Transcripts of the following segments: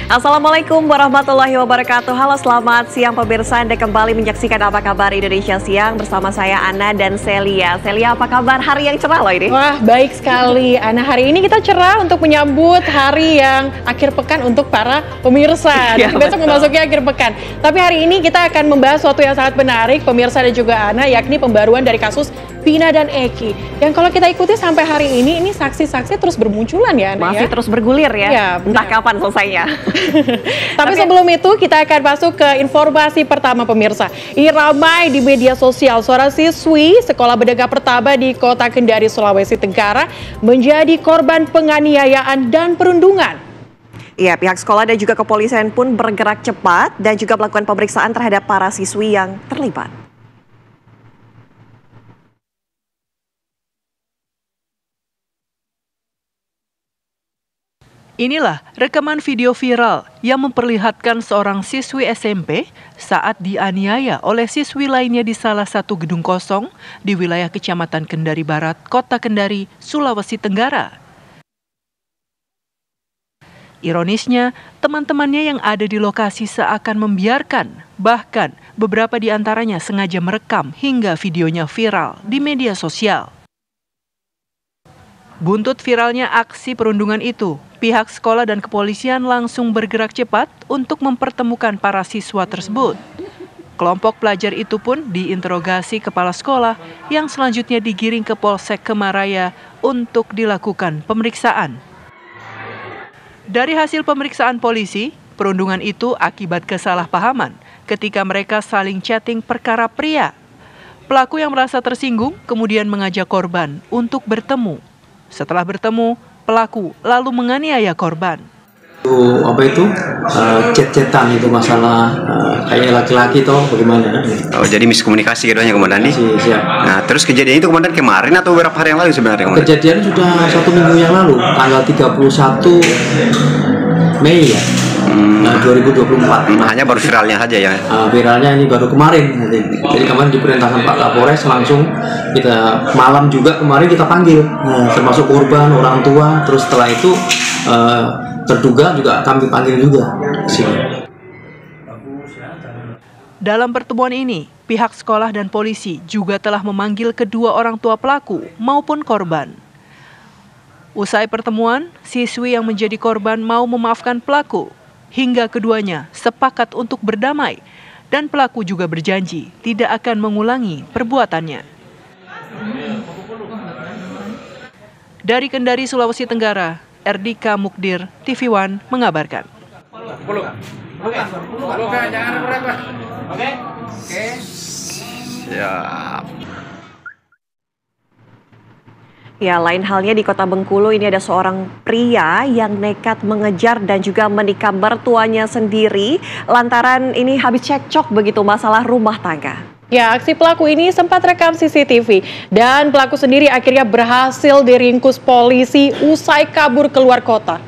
Assalamualaikum warahmatullahi wabarakatuh. Halo, selamat siang pemirsa. Anda kembali menyaksikan Apa Kabar Indonesia Siang bersama saya Ana dan Celia. Celia, apa kabar? Hari yang cerah loh ini. Wah, baik sekali Ana. Hari ini kita cerah untuk menyambut hari yang akhir pekan untuk para pemirsa. Ya, besok memasuki akhir pekan. Tapi hari ini kita akan membahas sesuatu yang sangat menarik pemirsa dan juga Ana, yakni pembaruan dari kasus Vina dan Eki. Yang kalau kita ikuti sampai hari ini saksi-saksi terus bermunculan ya Ana. Masih terus bergulir ya. Ya, entah kapan selesainya. Tapi sebelum itu kita akan masuk ke informasi pertama pemirsa. Ini ramai di media sosial, seorang siswi sekolah menengah pertama di Kota Kendari, Sulawesi Tenggara menjadi korban penganiayaan dan perundungan. Iya, pihak sekolah dan juga kepolisian pun bergerak cepat dan juga melakukan pemeriksaan terhadap para siswi yang terlibat. Inilah rekaman video viral yang memperlihatkan seorang siswi SMP saat dianiaya oleh siswi lainnya di salah satu gedung kosong di wilayah Kecamatan Kendari Barat, Kota Kendari, Sulawesi Tenggara. Ironisnya, teman-temannya yang ada di lokasi seakan membiarkan, bahkan beberapa di antaranya sengaja merekam hingga videonya viral di media sosial. Buntut viralnya aksi perundungan itu, pihak sekolah dan kepolisian langsung bergerak cepat untuk mempertemukan para siswa tersebut. Kelompok pelajar itu pun diinterogasi kepala sekolah yang selanjutnya digiring ke Polsek Kemaraya untuk dilakukan pemeriksaan. Dari hasil pemeriksaan polisi, perundungan itu akibat kesalahpahaman ketika mereka saling chatting perkara pria. Pelaku yang merasa tersinggung kemudian mengajak korban untuk bertemu. Setelah bertemu, pelaku lalu menganiaya korban. Chat-chatan itu masalah kayak laki-laki toh bagaimana? Oh, jadi miskomunikasi keduanya Komandan nih? Siap. Nah, terus kejadian itu Komandan kemarin atau beberapa hari yang lalu sebenarnya Komandan? Kejadian sudah 1 minggu yang lalu, tanggal 31 Mei ya, 2024. Hanya baru viralnya saja ya? Viralnya ini baru kemarin. Jadi kemarin diperintahkan Pak Kapolres langsung kita malam juga kemarin kita panggil, termasuk korban, orang tua, terus setelah itu terduga juga kami panggil juga. Dalam pertemuan ini, pihak sekolah dan polisi juga telah memanggil kedua orang tua pelaku maupun korban. Usai pertemuan, siswi yang menjadi korban mau memaafkan pelaku, hingga keduanya sepakat untuk berdamai, dan pelaku juga berjanji tidak akan mengulangi perbuatannya. Dari Kendari, Sulawesi Tenggara, Erdika Mukdir, TV One mengabarkan. Siap. Ya, lain halnya di Kota Bengkulu, ini ada seorang pria yang nekat mengejar dan juga menikam mertuanya sendiri lantaran ini habis cekcok begitu masalah rumah tangga. Ya, aksi pelaku ini sempat rekam CCTV dan pelaku sendiri akhirnya berhasil diringkus polisi usai kabur keluar kota.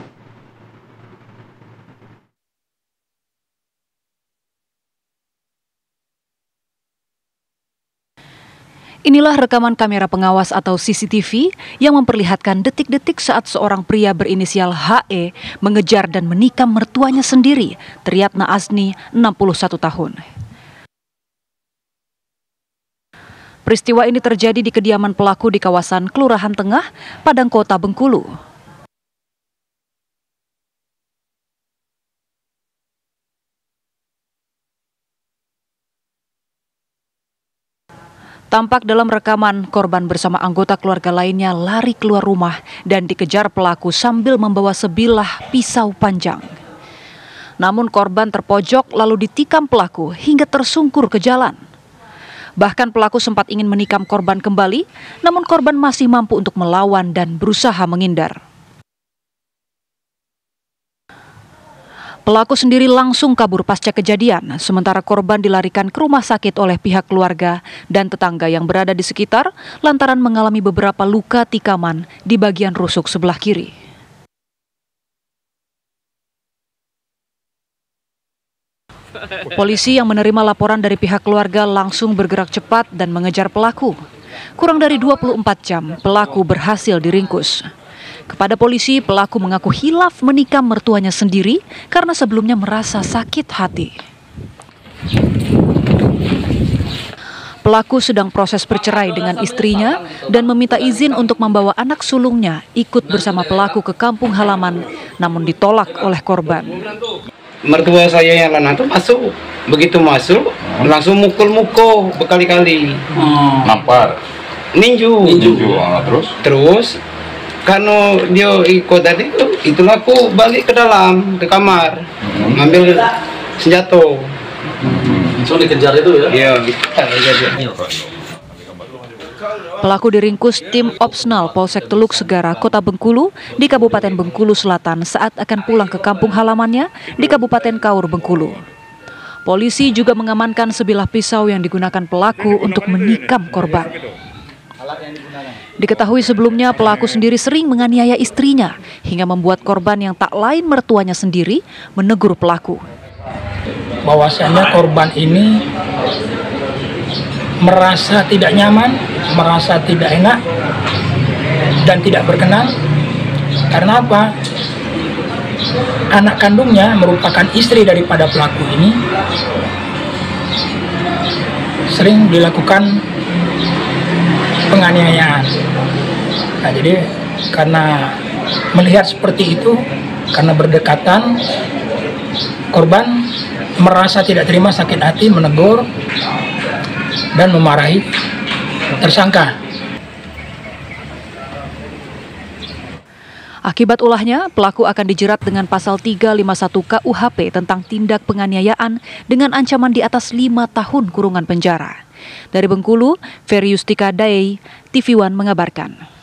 Inilah rekaman kamera pengawas atau CCTV yang memperlihatkan detik-detik saat seorang pria berinisial HE mengejar dan menikam mertuanya sendiri, Triatna Asni, 61 tahun. Peristiwa ini terjadi di kediaman pelaku di kawasan Kelurahan Tengah, Padang Kota, Bengkulu. Tampak dalam rekaman, korban bersama anggota keluarga lainnya lari keluar rumah dan dikejar pelaku sambil membawa sebilah pisau panjang. Namun korban terpojok lalu ditikam pelaku hingga tersungkur ke jalan. Bahkan pelaku sempat ingin menikam korban kembali, namun korban masih mampu untuk melawan dan berusaha menghindar. Pelaku sendiri langsung kabur pasca kejadian, sementara korban dilarikan ke rumah sakit oleh pihak keluarga dan tetangga yang berada di sekitar lantaran mengalami beberapa luka tikaman di bagian rusuk sebelah kiri. Polisi yang menerima laporan dari pihak keluarga langsung bergerak cepat dan mengejar pelaku. Kurang dari 24 jam, pelaku berhasil diringkus. Kepada polisi, pelaku mengaku hilaf menikam mertuanya sendiri karena sebelumnya merasa sakit hati. Pelaku sedang proses bercerai dengan istrinya dan meminta izin untuk membawa anak sulungnya ikut bersama pelaku ke kampung halaman, namun ditolak oleh korban. Mertua saya yang lanang itu masuk, begitu masuk langsung mukul-mukul berkali-kali. Nampar? Ninju. Terus karena dia ikut tadi itulah aku balik ke dalam ke kamar, ngambil senjata. So dikejar itu ya? Iya. Pelaku diringkus tim Opsnal Polsek Teluk Segara, Kota Bengkulu di Kabupaten Bengkulu Selatan saat akan pulang ke kampung halamannya di Kabupaten Kaur, Bengkulu. Polisi juga mengamankan sebilah pisau yang digunakan pelaku untuk menikam korban. Diketahui sebelumnya pelaku sendiri sering menganiaya istrinya hingga membuat korban yang tak lain mertuanya sendiri menegur pelaku. Bahwasanya korban ini merasa tidak nyaman, merasa tidak enak, dan tidak berkenan. Karena apa? Anak kandungnya merupakan istri daripada pelaku ini sering dilakukan penganiayaan. Nah, jadi karena melihat seperti itu, karena berdekatan, korban merasa tidak terima, sakit hati, menegur dan memarahi tersangka. Akibat ulahnya, pelaku akan dijerat dengan pasal 351 KUHP tentang tindak penganiayaan dengan ancaman di atas 5 tahun kurungan penjara. Dari Bengkulu, Ferry Yustika Dae, TV One mengabarkan.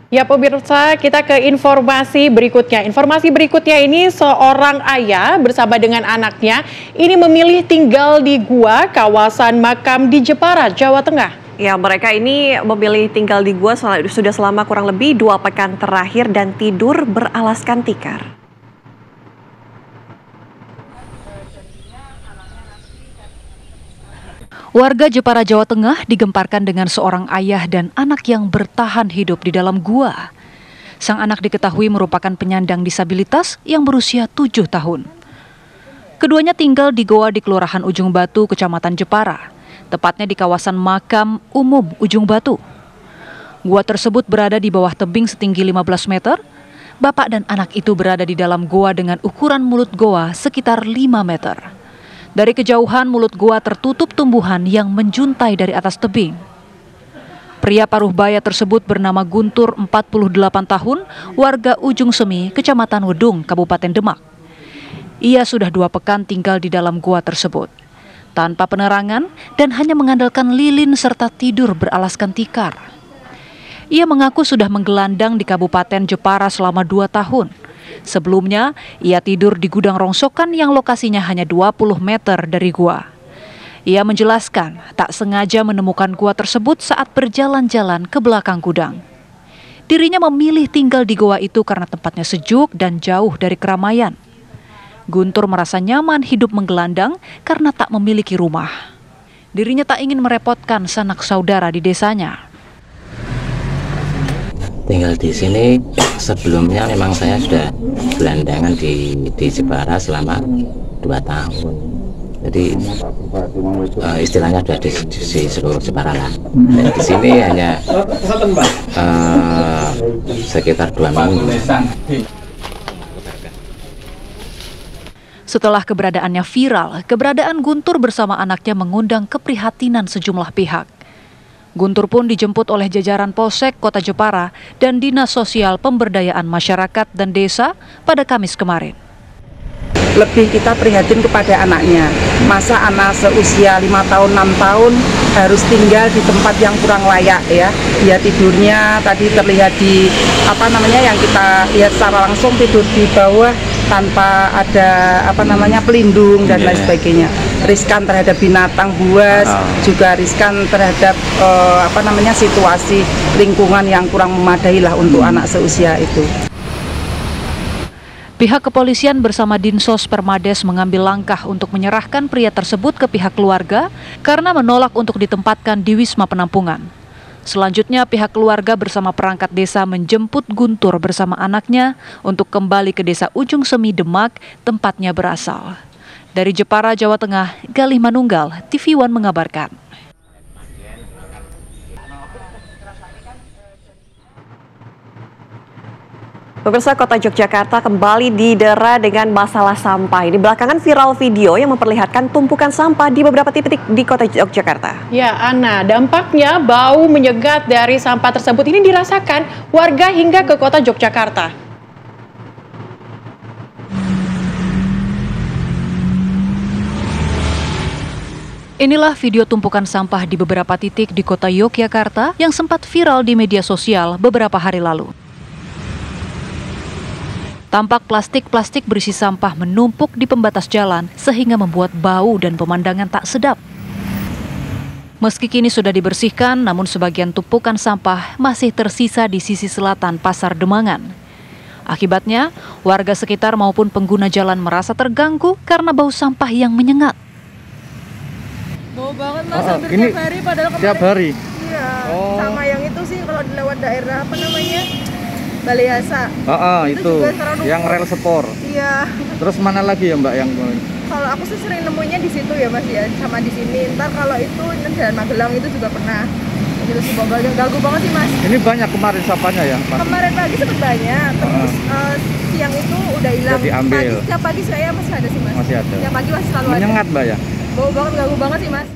Ya pemirsa, kita ke informasi berikutnya. Informasi berikutnya ini seorang ayah bersama dengan anaknya ini memilih tinggal di gua kawasan makam di Jepara, Jawa Tengah. Ya, mereka ini memilih tinggal di gua sudah selama kurang lebih 2 pekan terakhir dan tidur beralaskan tikar. Warga Jepara, Jawa Tengah digemparkan dengan seorang ayah dan anak yang bertahan hidup di dalam gua. Sang anak diketahui merupakan penyandang disabilitas yang berusia 7 tahun. Keduanya tinggal di goa di Kelurahan Ujung Batu, Kecamatan Jepara, tepatnya di kawasan makam umum Ujung Batu. Gua tersebut berada di bawah tebing setinggi 15 meter. Bapak dan anak itu berada di dalam goa dengan ukuran mulut goa sekitar 5 meter. Dari kejauhan mulut gua tertutup tumbuhan yang menjuntai dari atas tebing. Pria paruh baya tersebut bernama Guntur, 48 tahun, warga Ujung Semi, Kecamatan Wedung, Kabupaten Demak. Ia sudah 2 pekan tinggal di dalam gua tersebut, tanpa penerangan dan hanya mengandalkan lilin serta tidur beralaskan tikar. Ia mengaku sudah menggelandang di Kabupaten Jepara selama 2 tahun. Sebelumnya, ia tidur di gudang rongsokan yang lokasinya hanya 20 meter dari gua. Ia menjelaskan tak sengaja menemukan gua tersebut saat berjalan-jalan ke belakang gudang. Dirinya memilih tinggal di gua itu karena tempatnya sejuk dan jauh dari keramaian. Guntur merasa nyaman hidup menggelandang karena tak memiliki rumah. Dirinya tak ingin merepotkan sanak saudara di desanya. Tinggal di sini sebelumnya memang saya sudah gelandangan di Jepara selama 2 tahun. Jadi istilahnya sudah di seluruh Jepara lah. Dan di sini hanya sekitar 2 minggu. Setelah keberadaannya viral, keberadaan Guntur bersama anaknya mengundang keprihatinan sejumlah pihak. Guntur pun dijemput oleh jajaran Polsek Kota Jepara dan Dinas Sosial Pemberdayaan Masyarakat dan Desa pada Kamis kemarin. Lebih kita prihatin kepada anaknya. Masa anak seusia 5 tahun, 6 tahun harus tinggal di tempat yang kurang layak ya. Dia tidurnya tadi terlihat di yang kita lihat secara langsung tidur di bawah tanpa ada pelindung dan lain sebagainya. Riskan terhadap binatang buas, juga riskan terhadap situasi lingkungan yang kurang memadai lah untuk anak seusia itu. Pihak kepolisian bersama Dinsos Permades mengambil langkah untuk menyerahkan pria tersebut ke pihak keluarga karena menolak untuk ditempatkan di Wisma Penampungan. Selanjutnya pihak keluarga bersama perangkat desa menjemput Guntur bersama anaknya untuk kembali ke desa Ujung Semi Demak, tempatnya berasal. Dari Jepara, Jawa Tengah, Galih Manunggal, TV One mengabarkan. Pemirsa, Kota Yogyakarta kembali didera dengan masalah sampah. Ini belakangan viral video yang memperlihatkan tumpukan sampah di beberapa titik di Kota Yogyakarta. Ya, Ana, dampaknya bau menyegat dari sampah tersebut ini dirasakan warga hingga ke Kota Yogyakarta. Inilah video tumpukan sampah di beberapa titik di Kota Yogyakarta yang sempat viral di media sosial beberapa hari lalu. Tampak plastik-plastik berisi sampah menumpuk di pembatas jalan sehingga membuat bau dan pemandangan tak sedap. Meski kini sudah dibersihkan, namun sebagian tumpukan sampah masih tersisa di sisi selatan Pasar Demangan. Akibatnya, warga sekitar maupun pengguna jalan merasa terganggu karena bau sampah yang menyengat. Bau banget Mas, hampir tiap hari padahal kemarin. Tiap hari? Iya, sama yang itu sih kalau lewat daerah apa namanya? Balihasa. Itu yang rel sepor. Iya. Terus mana lagi ya Mbak yang? Kalau aku sih sering nemunya di situ ya Mas ya, sama di sini. Ntar kalau itu Jalan Magelang itu juga pernah. Gitu sih, ganggu banget sih Mas. Ini banyak kemarin sampahnya ya? Kemarin pagi sempat banyak, terus siang itu udah hilang. Diambil. Tiap pagi saya masih ada sih Mas. Masih ada. Tiap pagi masih selalu ada. Menyengat Mbak ya? Bau banget, ganggu banget sih Mas.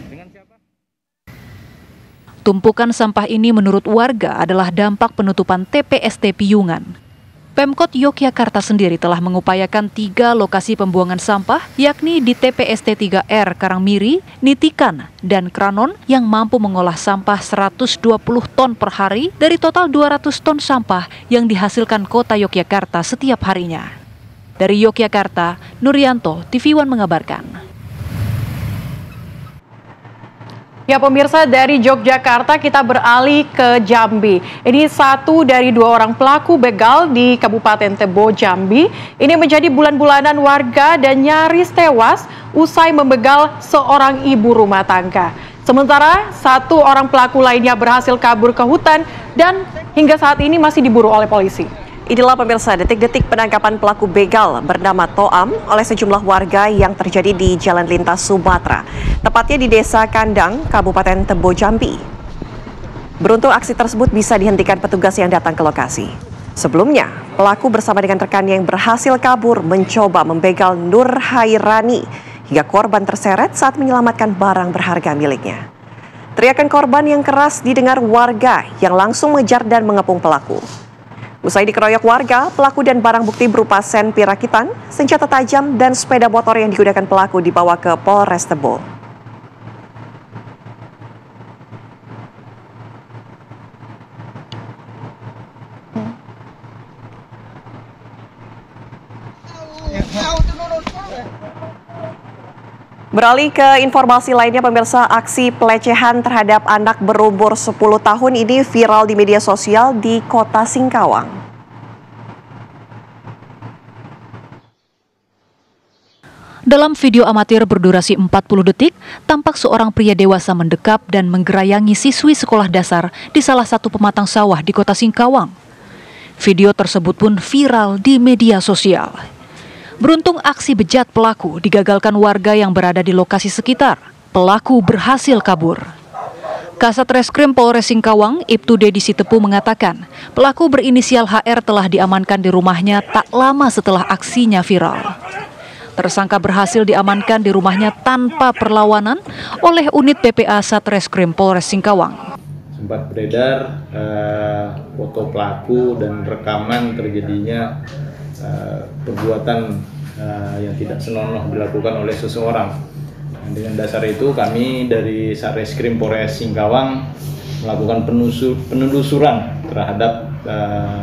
Tumpukan sampah ini menurut warga adalah dampak penutupan TPST Piyungan. Pemkot Yogyakarta sendiri telah mengupayakan 3 lokasi pembuangan sampah, yakni di TPST 3R Karangmiri, Nitikan, dan Kranon yang mampu mengolah sampah 120 ton per hari dari total 200 ton sampah yang dihasilkan Kota Yogyakarta setiap harinya. Dari Yogyakarta, Nuryanto, TV One mengabarkan. Ya pemirsa, dari Yogyakarta kita beralih ke Jambi. Ini 1 dari 2 orang pelaku begal di Kabupaten Tebo, Jambi. Ini menjadi bulan-bulanan warga dan nyaris tewas usai membegal seorang ibu rumah tangga. Sementara 1 orang pelaku lainnya berhasil kabur ke hutan dan hingga saat ini masih diburu oleh polisi. Inilah pemirsa detik-detik penangkapan pelaku begal bernama Toam oleh sejumlah warga yang terjadi di Jalan Lintas Sumatera, tepatnya di Desa Kandang, Kabupaten Tebo, Jambi. Beruntung aksi tersebut bisa dihentikan petugas yang datang ke lokasi. Sebelumnya, pelaku bersama dengan rekannya yang berhasil kabur mencoba membegal Nur Hairani hingga korban terseret saat menyelamatkan barang berharga miliknya. Teriakan korban yang keras didengar warga yang langsung mengejar dan mengepung pelaku. Usai dikeroyok warga, pelaku dan barang bukti berupa sen pirakitan, senjata tajam, dan sepeda motor yang digunakan pelaku dibawa ke Polres Tebo. Beralih ke informasi lainnya pemirsa, aksi pelecehan terhadap anak berumur 10 tahun ini viral di media sosial di Kota Singkawang. Dalam video amatir berdurasi 40 detik, tampak seorang pria dewasa mendekap dan menggerayangi siswi sekolah dasar di salah satu pematang sawah di Kota Singkawang. Video tersebut pun viral di media sosial. Beruntung aksi bejat pelaku digagalkan warga yang berada di lokasi sekitar. Pelaku berhasil kabur. Kasat Reskrim Polres Singkawang, Ibtu Dedi Sitepu mengatakan, pelaku berinisial HR telah diamankan di rumahnya tak lama setelah aksinya viral. Tersangka berhasil diamankan di rumahnya tanpa perlawanan oleh unit PPA Satreskrim Polres Singkawang. Sempat beredar foto pelaku dan rekaman terjadinya perbuatan yang tidak senonoh dilakukan oleh seseorang. Dengan dasar itu kami dari Satreskrim Polres Singkawang melakukan penelusuran terhadap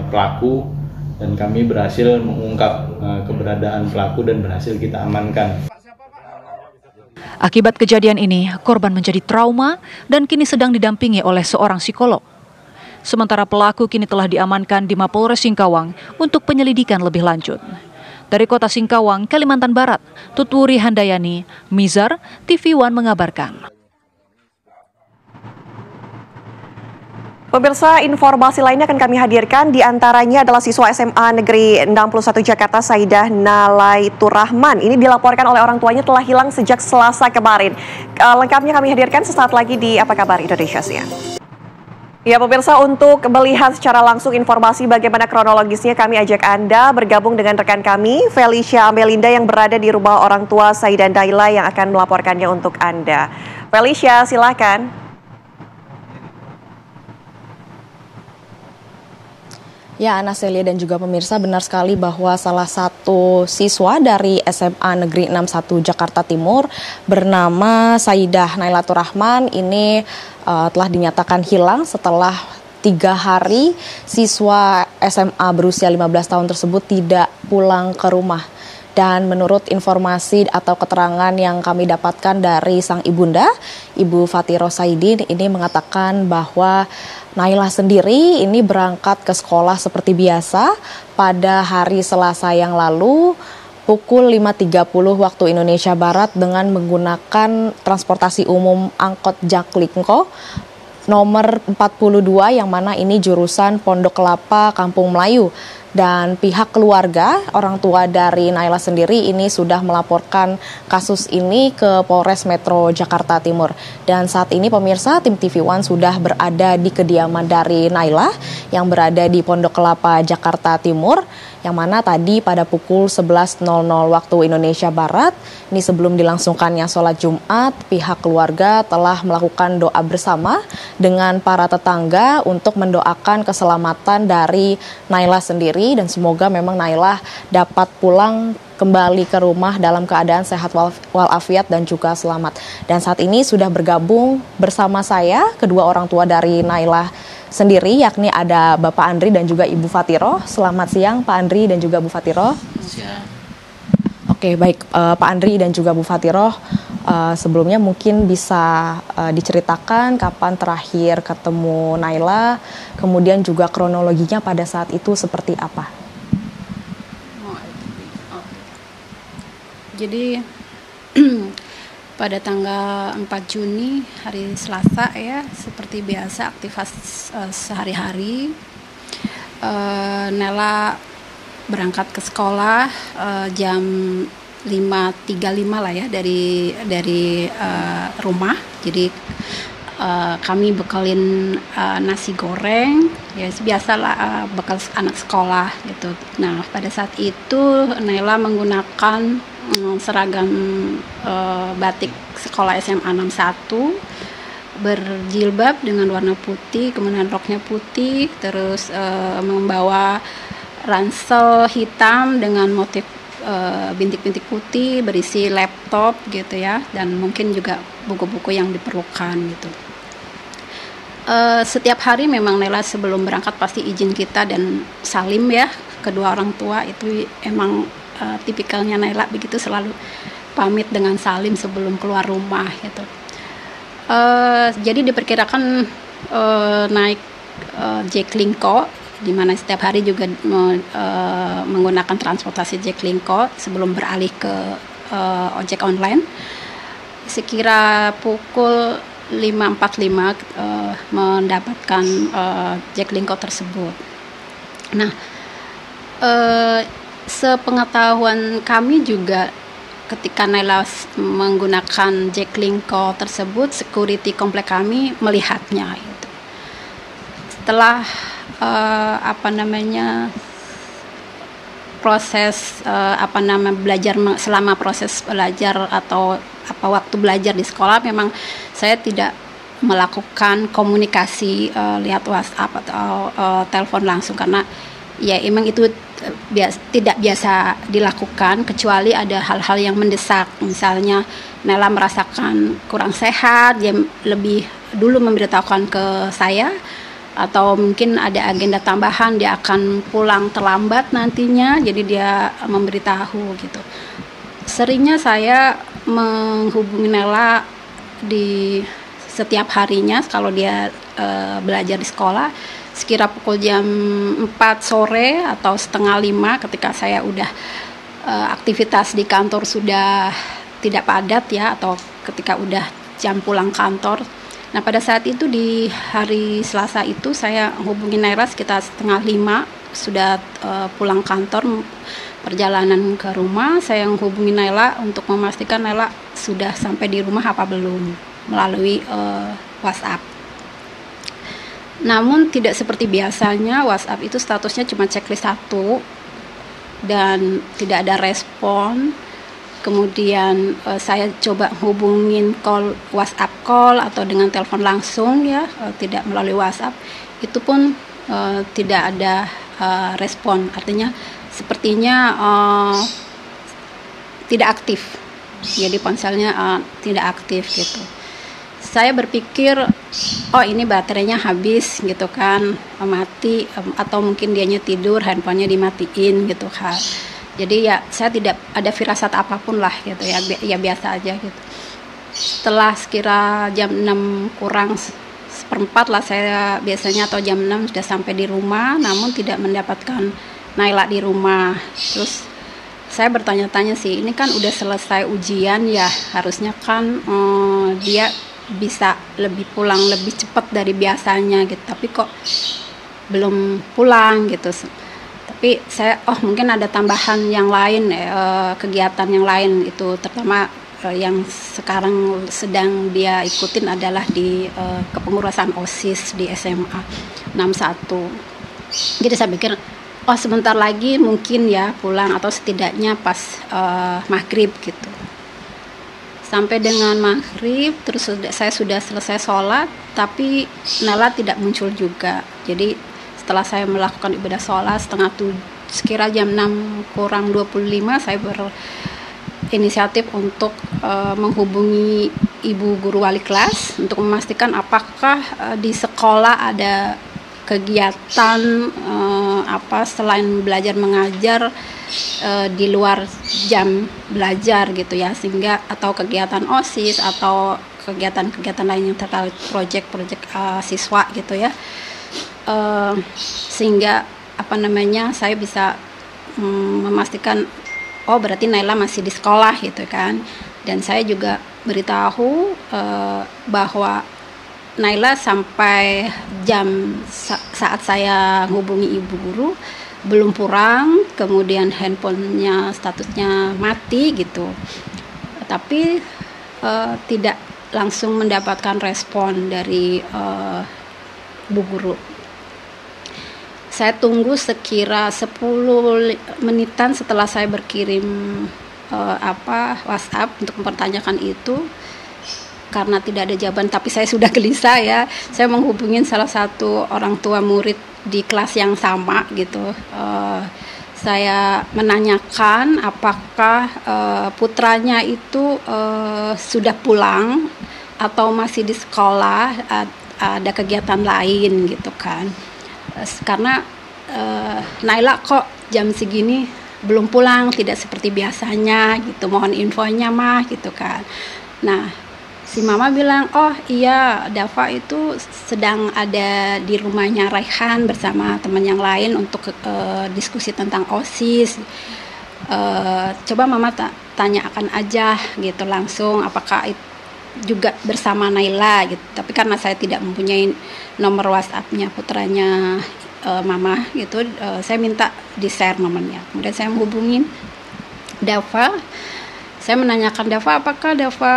pelaku dan kami berhasil mengungkap keberadaan pelaku dan berhasil kita amankan. Akibat kejadian ini, korban menjadi trauma dan kini sedang didampingi oleh seorang psikolog. Sementara pelaku kini telah diamankan di Mapolres Singkawang untuk penyelidikan lebih lanjut. Dari kota Singkawang, Kalimantan Barat, Tutwuri Handayani, Mizar, TV One mengabarkan. Pemirsa, informasi lainnya akan kami hadirkan, di antaranya adalah siswa SMA Negeri 61 Jakarta, Saidah Nalaitur Rahman. Ini dilaporkan oleh orang tuanya telah hilang sejak Selasa kemarin. Lengkapnya kami hadirkan sesaat lagi di Apa Kabar Indonesia Siang. Ya pemirsa, untuk melihat secara langsung informasi bagaimana kronologisnya, kami ajak Anda bergabung dengan rekan kami, Felicia Amelinda yang berada di rumah orang tua Saidah Daila yang akan melaporkannya untuk Anda. Felicia, silakan. Ya, Ana Celia dan juga pemirsa, benar sekali bahwa salah satu siswa dari SMA Negeri 61 Jakarta Timur bernama Saidah Nailatur Rahman ini telah dinyatakan hilang setelah 3 hari siswa SMA berusia 15 tahun tersebut tidak pulang ke rumah. Dan menurut informasi atau keterangan yang kami dapatkan dari sang ibunda, Ibu Fatiro Saidin, ini mengatakan bahwa Naila sendiri ini berangkat ke sekolah seperti biasa pada hari Selasa yang lalu pukul 5.30 waktu Indonesia Barat dengan menggunakan transportasi umum angkot Jaklingko nomor 42 yang mana ini jurusan Pondok Kelapa, Kampung Melayu. Dan pihak keluarga, orang tua dari Naila sendiri ini sudah melaporkan kasus ini ke Polres Metro Jakarta Timur. Dan saat ini pemirsa, tim TV One sudah berada di kediaman dari Naila yang berada di Pondok Kelapa, Jakarta Timur. Yang mana tadi pada pukul 11.00 waktu Indonesia Barat, ini sebelum dilangsungkannya sholat Jumat, pihak keluarga telah melakukan doa bersama dengan para tetangga untuk mendoakan keselamatan dari Naila sendiri. Dan semoga memang Naila dapat pulang kembali ke rumah dalam keadaan sehat walafiat dan juga selamat. Dan saat ini sudah bergabung bersama saya kedua orang tua dari Naila sendiri, yakni ada Bapak Andri dan juga Ibu Fatiro. Selamat siang Pak Andri dan juga Bu Fatiro. Siang. Oke, baik Pak Andri dan juga Bu Fatiro, sebelumnya mungkin bisa diceritakan kapan terakhir ketemu Naila, kemudian juga kronologinya pada saat itu seperti apa? Jadi pada tanggal 4 Juni hari Selasa ya, seperti biasa aktivitas sehari-hari, Nela berangkat ke sekolah jam 5.35 lah ya dari rumah. Jadi kami bekalin nasi goreng, ya biasalah bekal anak sekolah gitu. Nah pada saat itu Naila menggunakan seragam batik sekolah SMA 61, berjilbab dengan warna putih, kemudian roknya putih, terus membawa ransel hitam dengan motif bintik-bintik putih berisi laptop gitu ya, dan mungkin juga buku-buku yang diperlukan gitu. Setiap hari memang Naila sebelum berangkat pasti izin kita dan salim ya, kedua orang tua itu emang tipikalnya Naila begitu, selalu pamit dengan salim sebelum keluar rumah gitu. Jadi diperkirakan naik Jaklingko, di mana setiap hari juga menggunakan transportasi Jaklingko sebelum beralih ke ojek online. Sekira pukul 5.45 mendapatkan Jaklingko tersebut. Nah, sepengetahuan kami juga ketika Naila menggunakan Jaklingko tersebut, security komplek kami melihatnya gitu. Setelah proses belajar, selama proses belajar atau waktu belajar di sekolah, memang saya tidak melakukan komunikasi lihat WhatsApp atau telepon langsung, karena ya emang itu tidak biasa dilakukan kecuali ada hal-hal yang mendesak. Misalnya Naila merasakan kurang sehat, dia lebih dulu memberitahukan ke saya, atau mungkin ada agenda tambahan, dia akan pulang terlambat nantinya, jadi dia memberitahu gitu. Seringnya saya menghubungi Naila di setiap harinya kalau dia belajar di sekolah, sekira pukul jam 4 sore atau setengah 5 ketika saya udah aktivitas di kantor sudah tidak padat ya, atau ketika udah jam pulang kantor. Nah pada saat itu di hari Selasa itu saya hubungi Naila sekitar 4:30 sudah pulang kantor, perjalanan ke rumah. Saya hubungi Naila untuk memastikan Naila sudah sampai di rumah apa belum melalui WhatsApp. Namun tidak seperti biasanya, WhatsApp itu statusnya cuma checklist 1 dan tidak ada respon. Kemudian saya coba hubungin WhatsApp call atau dengan telepon langsung ya, tidak melalui WhatsApp, itu pun tidak ada respon. Artinya sepertinya tidak aktif. Jadi ponselnya tidak aktif gitu. Saya berpikir, oh ini baterainya habis gitu kan, mati, atau mungkin dianya tidur, handphonenya dimatiin gitu kan. Jadi ya saya tidak ada firasat apapun lah gitu ya, ya biasa aja gitu. Setelah sekira jam 6 kurang seperempat lah saya biasanya, atau jam 6 sudah sampai di rumah, namun tidak mendapatkan Naila di rumah. Terus saya bertanya-tanya sih, ini kan udah selesai ujian ya, harusnya kan dia bisa lebih pulang lebih cepat dari biasanya gitu, tapi kok belum pulang gitu. Tapi saya mungkin ada tambahan yang lain, kegiatan yang lain itu, terutama yang sekarang sedang dia ikutin adalah di kepengurusan OSIS di SMA 61. Jadi saya pikir sebentar lagi mungkin ya pulang, atau setidaknya pas maghrib gitu. Sampai dengan maghrib, terus saya sudah selesai sholat, tapi Naila tidak muncul juga. Jadi setelah saya melakukan ibadah sholat sekira jam 6 kurang 25, saya berinisiatif untuk menghubungi ibu guru wali kelas untuk memastikan apakah di sekolah ada kegiatan apa selain belajar mengajar di luar jam belajar gitu ya, sehingga atau kegiatan OSIS atau kegiatan-kegiatan lain yang terkait proyek-proyek siswa gitu ya, sehingga saya bisa memastikan berarti Naila masih di sekolah gitu kan. Dan saya juga beritahu bahwa Naila sampai jam saat saya hubungi ibu guru belum pulang, kemudian handphonenya statusnya mati gitu, tapi tidak langsung mendapatkan respon dari bu guru. Saya tunggu sekira 10 menitan setelah saya berkirim WhatsApp untuk mempertanyakan itu, karena tidak ada jawaban, tapi saya sudah gelisah ya. Saya menghubungin salah satu orang tua murid di kelas yang sama gitu. Saya menanyakan apakah putranya itu sudah pulang atau masih di sekolah, ada kegiatan lain gitu kan. Karena Naila kok jam segini belum pulang, tidak seperti biasanya gitu, mohon infonya mah gitu kan. Nah, si mama bilang, oh iya Dava itu sedang ada di rumahnya Raihan bersama teman yang lain untuk diskusi tentang OSIS. Coba mama tanyakan aja gitu langsung apakah itu juga bersama Naila gitu. Tapi karena saya tidak mempunyai nomor WhatsApp-nya putranya mama gitu, saya minta di-share nomornya. Kemudian saya menghubungin Dava. Saya menanyakan Dava, apakah Dava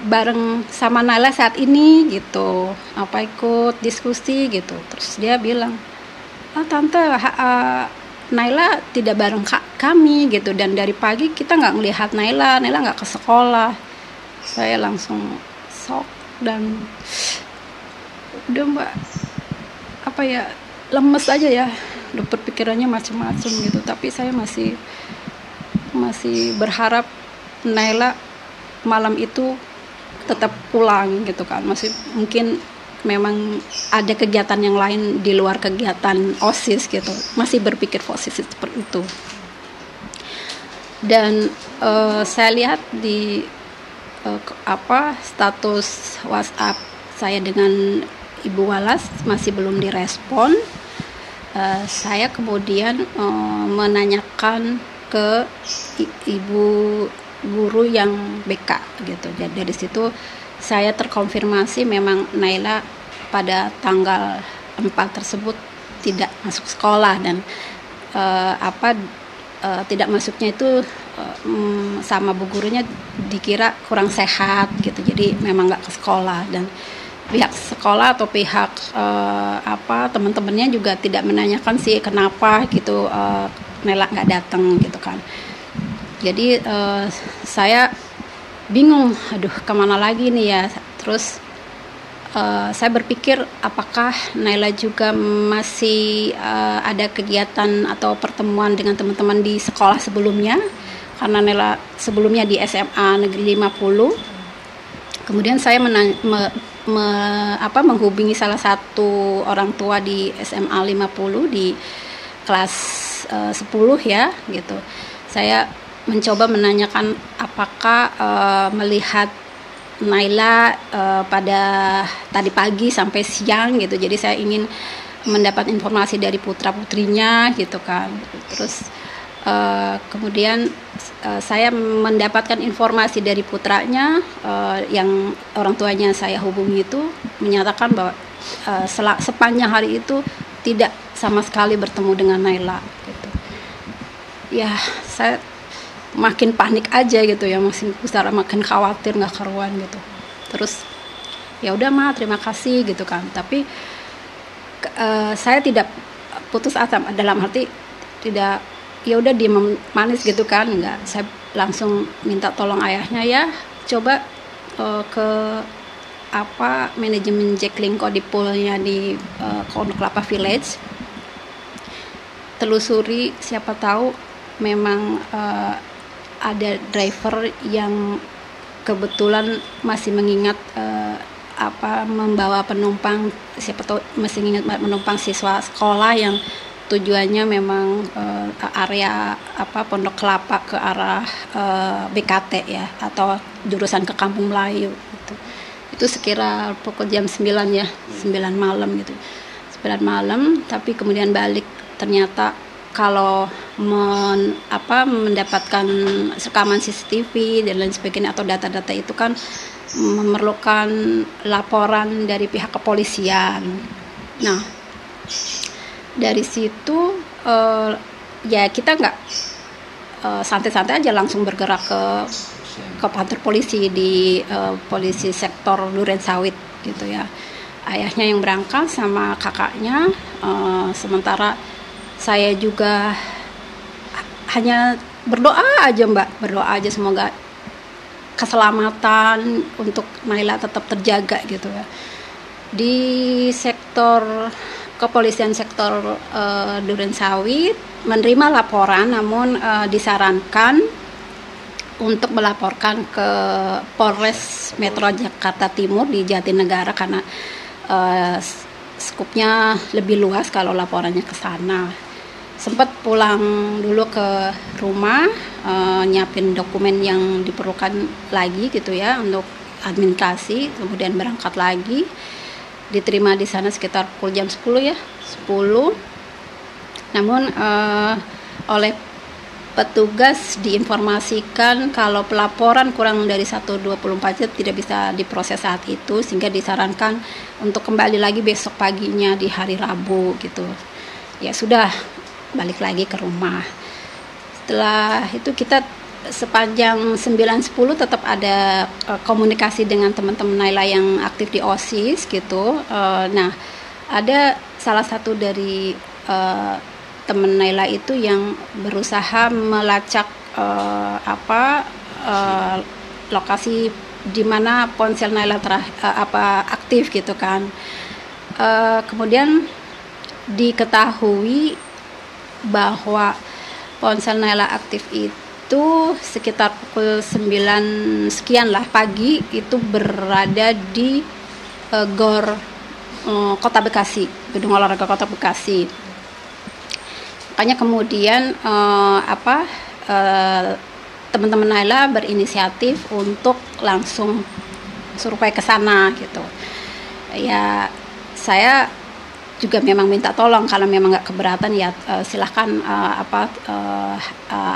bareng sama Naila saat ini gitu, apa ikut diskusi gitu. Terus dia bilang, tante Naila tidak bareng kami gitu, dan dari pagi kita nggak melihat Naila nggak ke sekolah. Saya langsung shock dan udah mbak lemes aja ya, udah berpikirannya macam-macam gitu. Tapi saya masih berharap Naila malam itu tetap pulang gitu kan. Masih mungkin memang ada kegiatan yang lain di luar kegiatan OSIS gitu. Masih berpikir positif seperti itu. Dan saya lihat di status WhatsApp saya dengan Ibu Walas masih belum direspon. Saya kemudian menanyakan ke ibu guru yang BK gitu. Jadi dari situ saya terkonfirmasi memang Naila pada tanggal 4 tersebut tidak masuk sekolah dan tidak masuknya itu sama bu gurunya dikira kurang sehat gitu. Jadi memang nggak ke sekolah dan pihak sekolah atau pihak teman-temannya juga tidak menanyakan sih kenapa gitu Naila nggak datang gitu kan. Jadi saya bingung, aduh kemana lagi nih ya. Terus saya berpikir apakah Naila juga masih ada kegiatan atau pertemuan dengan teman-teman di sekolah sebelumnya, karena Naila sebelumnya di SMA Negeri 50. Kemudian saya menghubungi salah satu orang tua di SMA 50 di kelas 10 ya gitu. Saya mencoba menanyakan apakah melihat Naila pada tadi pagi sampai siang gitu. Jadi saya ingin mendapat informasi dari putra-putrinya gitu kan. Terus kemudian saya mendapatkan informasi dari putranya yang orang tuanya saya hubungi itu menyatakan bahwa sepanjang hari itu tidak sama sekali bertemu dengan Naila gitu. Ya, saya makin panik aja gitu ya, makin khawatir nggak karuan gitu. Terus ya udah Ma, terima kasih gitu kan. Tapi saya tidak putus asa, dalam arti tidak ya udah diem manis gitu kan, nggak. Saya langsung minta tolong ayahnya ya coba ke manajemen Jaklingko di poolnya di Pondok Kelapa Village, telusuri siapa tahu memang ada driver yang kebetulan masih mengingat membawa penumpang, siapa tahu masih mengingat penumpang siswa sekolah yang tujuannya memang area Pondok Kelapa ke arah BKT ya, atau jurusan ke Kampung Melayu gitu. Itu sekira pukul jam 9 ya, 9 malam gitu. 9 malam, tapi kemudian balik ternyata kalau mendapatkan rekaman CCTV dan lain sebagainya atau data-data itu kan memerlukan laporan dari pihak kepolisian. Nah, dari situ ya kita nggak santai-santai aja langsung bergerak ke kantor polisi di polisi sektor Durensawit gitu ya. Ayahnya yang berangkat sama kakaknya, sementara saya juga hanya berdoa aja Mbak, berdoa aja semoga keselamatan untuk Naila tetap terjaga gitu ya. Di sektor kepolisian sektor Durensawit menerima laporan, namun disarankan untuk melaporkan ke Polres Metro Jakarta Timur di Jatinegara karena skupnya lebih luas kalau laporannya ke sana. Sempat pulang dulu ke rumah, nyiapin dokumen yang diperlukan lagi gitu ya untuk administrasi, kemudian berangkat lagi. Diterima di sana sekitar pukul jam 10 ya, 10. Namun oleh petugas diinformasikan kalau pelaporan kurang dari 1/24 jam tidak bisa diproses saat itu, sehingga disarankan untuk kembali lagi besok paginya di hari Rabu gitu. Ya sudah, balik lagi ke rumah. Setelah itu kita sepanjang 9-10 tetap ada komunikasi dengan teman-teman Naila yang aktif di OSIS gitu. Nah, ada salah satu dari teman Naila itu yang berusaha melacak lokasi di mana ponsel Naila aktif gitu kan. Kemudian diketahui bahwa ponsel Naila aktif itu sekitar pukul 9 sekian lah pagi itu berada di GOR Kota Bekasi, Gedung Olahraga Kota Bekasi. Makanya kemudian teman-teman Naila berinisiatif untuk langsung survei ke sana gitu. Ya saya juga memang minta tolong, kalau memang nggak keberatan ya silahkan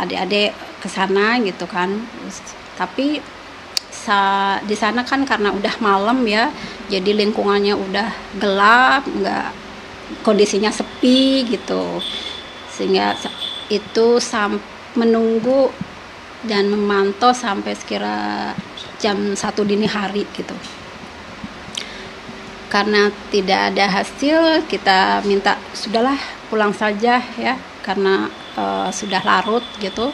adik-adik ke sana gitu kan. Tapi di sana kan karena udah malam ya, jadi lingkungannya udah gelap, nggak, kondisinya sepi gitu, sehingga itu menunggu dan memantau sampai sekira jam 1 dini hari gitu. Karena tidak ada hasil, kita minta sudahlah pulang saja ya, karena sudah larut gitu.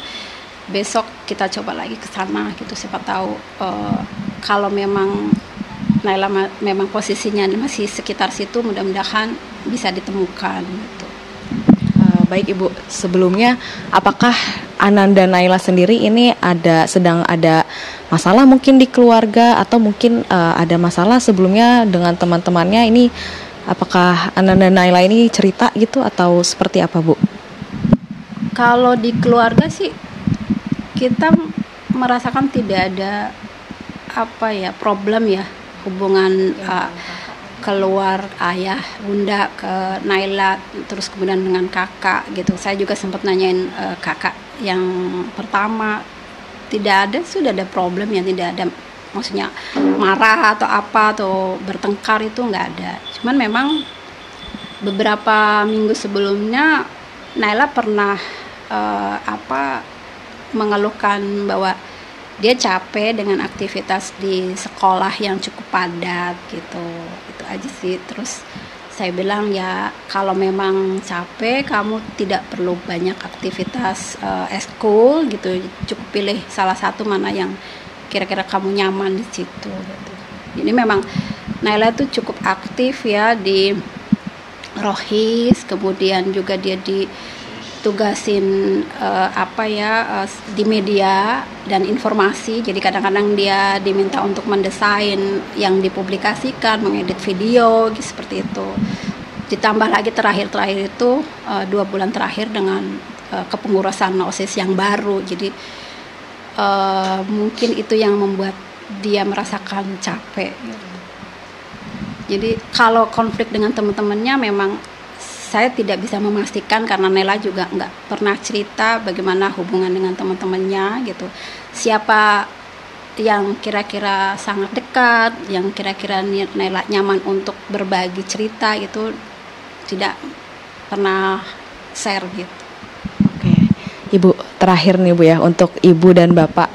Besok kita coba lagi ke sana gitu, siapa tahu kalau memang Naila memang posisinya masih sekitar situ, mudah-mudahan bisa ditemukan gitu. Baik Ibu, sebelumnya apakah Ananda Naila sendiri ini sedang ada masalah mungkin di keluarga, atau mungkin ada masalah sebelumnya dengan teman-temannya ini? Apakah Ananda Naila ini cerita gitu atau seperti apa, Bu? Kalau di keluarga sih kita merasakan tidak ada problem ya, hubungan keluar ayah bunda ke Naila, terus kemudian dengan kakak gitu. Saya juga sempat nanyain kakak yang pertama, tidak ada problem ya, tidak ada maksudnya marah atau apa atau bertengkar, itu nggak ada. Cuman memang beberapa minggu sebelumnya Naila pernah mengeluhkan bahwa dia capek dengan aktivitas di sekolah yang cukup padat gitu. Itu aja sih. Terus saya bilang ya, kalau memang capek kamu tidak perlu banyak aktivitas eskul gitu, cukup pilih salah satu mana yang kira-kira kamu nyaman di situ gitu. Jadi memang Naila itu cukup aktif ya di Rohis, kemudian juga dia ditugasin di media dan informasi. Jadi kadang-kadang dia diminta untuk mendesain yang dipublikasikan, mengedit video gitu, seperti itu. Ditambah lagi terakhir itu 2 bulan terakhir dengan kepengurusan OSIS yang baru. Jadi mungkin itu yang membuat dia merasakan capek. Jadi kalau konflik dengan teman-temannya memang saya tidak bisa memastikan, karena Naila juga nggak pernah cerita bagaimana hubungan dengan teman-temannya gitu. Siapa yang kira-kira sangat dekat, yang kira-kira Naila nyaman untuk berbagi cerita itu tidak pernah share gitu. Oke, Ibu, terakhir nih Bu ya, untuk Ibu dan Bapak,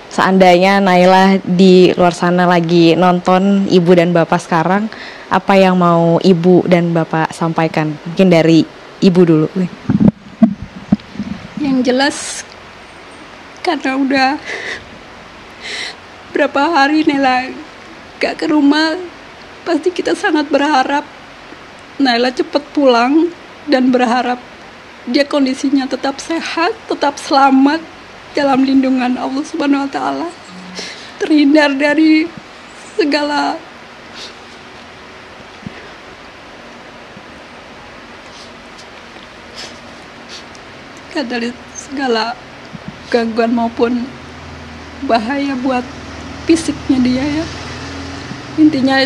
seandainya Naila di luar sana lagi nonton Ibu dan Bapak sekarang, apa yang mau Ibu dan Bapak sampaikan? Mungkin dari Ibu dulu. Yang jelas, karena udah berapa hari Naila gak ke rumah, pasti kita sangat berharap Naila cepat pulang, dan berharap dia kondisinya tetap sehat, tetap selamat dalam lindungan Allah Subhanahu wa Ta'ala, terhindar dari segala gangguan maupun bahaya buat fisiknya dia ya. Intinya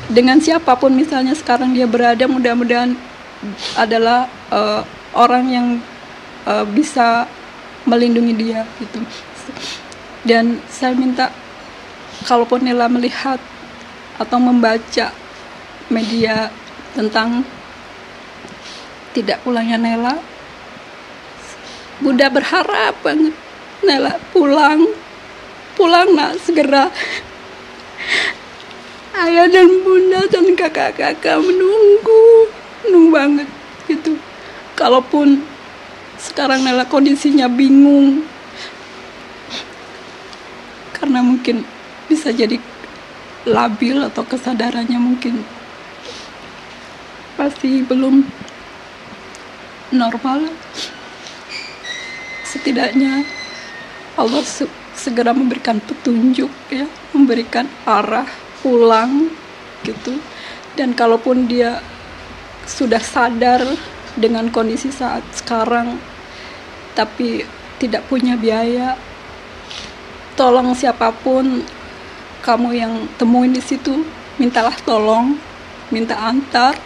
dengan siapapun misalnya sekarang dia berada, mudah-mudahan adalah orang yang bisa melindungi dia gitu. Dan saya minta, kalaupun Naila melihat atau membaca media tentang tidak pulangnya Naila, Bunda berharap banget Naila pulang nak, segera. Ayah dan Bunda dan kakak-kakak menunggu banget gitu. Kalaupun sekarang Naila kondisinya bingung, karena mungkin bisa jadi labil atau kesadarannya mungkin pasti belum normal. Setidaknya Allah segera memberikan petunjuk ya, memberikan arah pulang gitu. Dan kalaupun dia sudah sadar dengan kondisi saat sekarang tapi tidak punya biaya, tolong siapapun kamu yang temuin di situ, mintalah tolong, minta antar.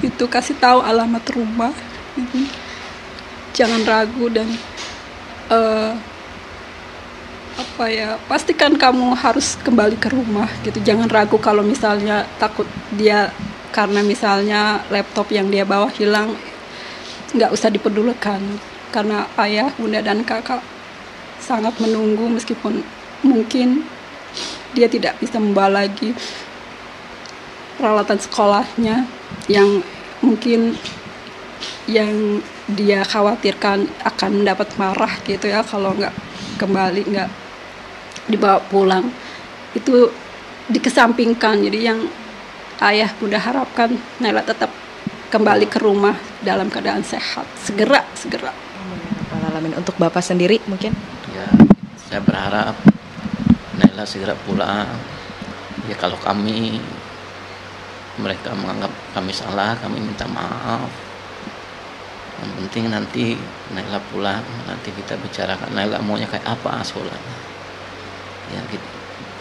itu kasih tahu alamat rumah, jangan ragu dan pastikan kamu harus kembali ke rumah gitu. Jangan ragu kalau misalnya takut dia karena misalnya laptop yang dia bawa hilang, nggak usah dipedulikan karena ayah, bunda dan kakak sangat menunggu meskipun mungkin dia tidak bisa membawa lagi peralatan sekolahnya yang mungkin yang dia khawatirkan akan mendapat marah gitu ya kalau nggak kembali, nggak dibawa pulang. Itu dikesampingkan. Jadi yang ayah bunda harapkan Naila tetap kembali ke rumah dalam keadaan sehat, segera. Untuk Bapak sendiri mungkin? Ya, saya berharap Naila segera pulang. Ya kalau mereka menganggap kami salah, kami minta maaf. Yang penting nanti Naila pulang, nanti kita bicarakan Naila maunya kayak apa sekolahnya. Ya,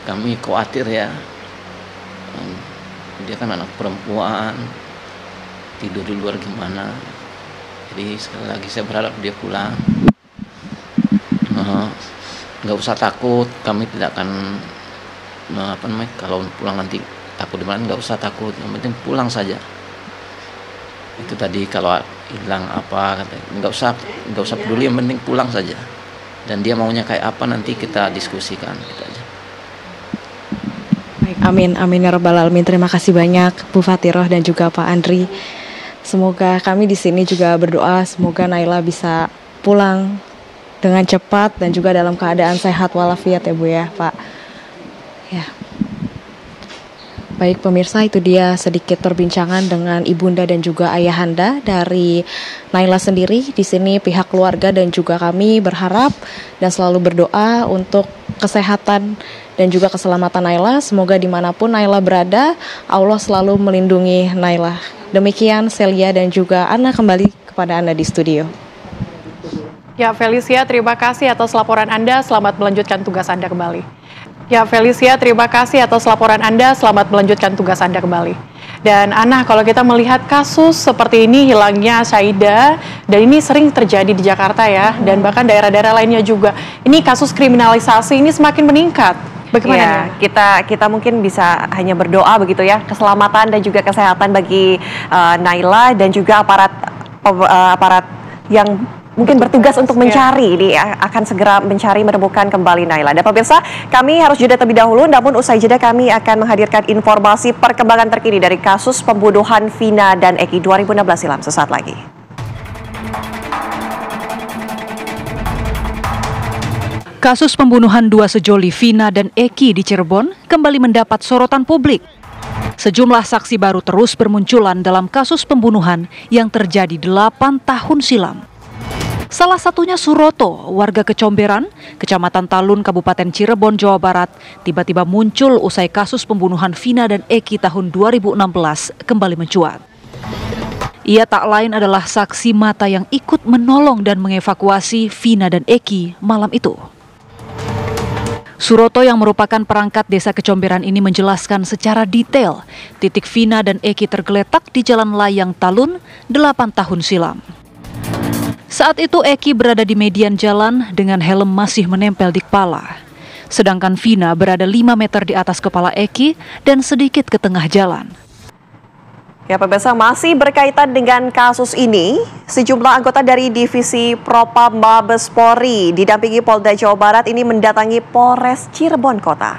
kami khawatir ya. Dia kan anak perempuan, tidur di luar gimana. Jadi sekali lagi saya berharap dia pulang. Nggak usah takut, kami tidak akan kalau pulang nanti takut di mana, nggak usah takut, yang penting pulang saja. Itu tadi kalau hilang apa nggak usah peduli, yang penting pulang saja. Dan dia maunya kayak apa nanti kita diskusikan gitu aja. Baik, amin ya rabbal alamin. Terima kasih banyak Bu Fatiroh dan juga Pak Andri. Semoga kami di sini juga berdoa semoga Naila bisa pulang dengan cepat dan juga dalam keadaan sehat walafiat ya Bu ya, Pak. Ya. Baik pemirsa, itu dia sedikit perbincangan dengan ibunda dan juga ayahanda dari Naila sendiri. Di sini pihak keluarga dan juga kami berharap dan selalu berdoa untuk kesehatan dan juga keselamatan Naila. Semoga dimanapun Naila berada, Allah selalu melindungi Naila. Demikian Celia dan juga Ana, kembali kepada Anda di studio. Ya Felicia, terima kasih atas laporan Anda. Selamat melanjutkan tugas Anda kembali. Ya Felicia, terima kasih atas laporan Anda. Selamat melanjutkan tugas Anda kembali. Dan Ana, kalau kita melihat kasus seperti ini, hilangnya Saidah, dan ini sering terjadi di Jakarta ya, dan bahkan daerah-daerah lainnya juga. Ini kasus kriminalisasi ini semakin meningkat. Bagaimana? Ya, kita mungkin bisa hanya berdoa begitu ya, keselamatan dan juga kesehatan bagi Naila dan juga aparat yang mungkin bertugas untuk mencari ini akan segera menemukan kembali Naila. Dan pemirsa, kami harus jeda terlebih dahulu, namun usai jeda kami akan menghadirkan informasi perkembangan terkini dari kasus pembunuhan Vina dan Eki 2016 silam sesaat lagi. Kasus pembunuhan dua sejoli Vina dan Eki di Cirebon kembali mendapat sorotan publik. Sejumlah saksi baru terus bermunculan dalam kasus pembunuhan yang terjadi 8 tahun silam. Salah satunya Suroto, warga Kecomberan, Kecamatan Talun, Kabupaten Cirebon, Jawa Barat, tiba-tiba muncul usai kasus pembunuhan Vina dan Eki tahun 2016 kembali mencuat. Ia tak lain adalah saksi mata yang ikut menolong dan mengevakuasi Vina dan Eki malam itu. Suroto yang merupakan perangkat desa Kecomberan ini menjelaskan secara detail titik Vina dan Eki tergeletak di Jalan Layang Talun 8 tahun silam. Saat itu Eki berada di median jalan dengan helm masih menempel di kepala. Sedangkan Vina berada 5 meter di atas kepala Eki dan sedikit ke tengah jalan. Ya pemirsa, masih berkaitan dengan kasus ini, sejumlah anggota dari Divisi Propam Mabes Polri didampingi Polda Jawa Barat ini mendatangi Polres Cirebon Kota.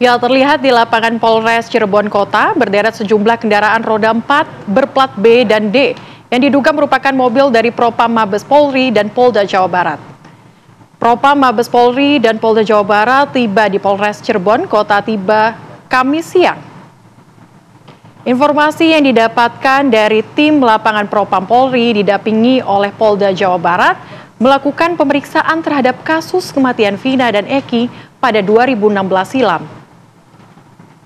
Ya, terlihat di lapangan Polres Cirebon Kota berderet sejumlah kendaraan roda 4 berplat B dan D yang diduga merupakan mobil dari Propam Mabes Polri dan Polda Jawa Barat. Propam Mabes Polri dan Polda Jawa Barat tiba di Polres Cirebon Kota Kamis siang. Informasi yang didapatkan dari tim lapangan Propam Polri didampingi oleh Polda Jawa Barat melakukan pemeriksaan terhadap kasus kematian Vina dan Eki pada 2016 silam.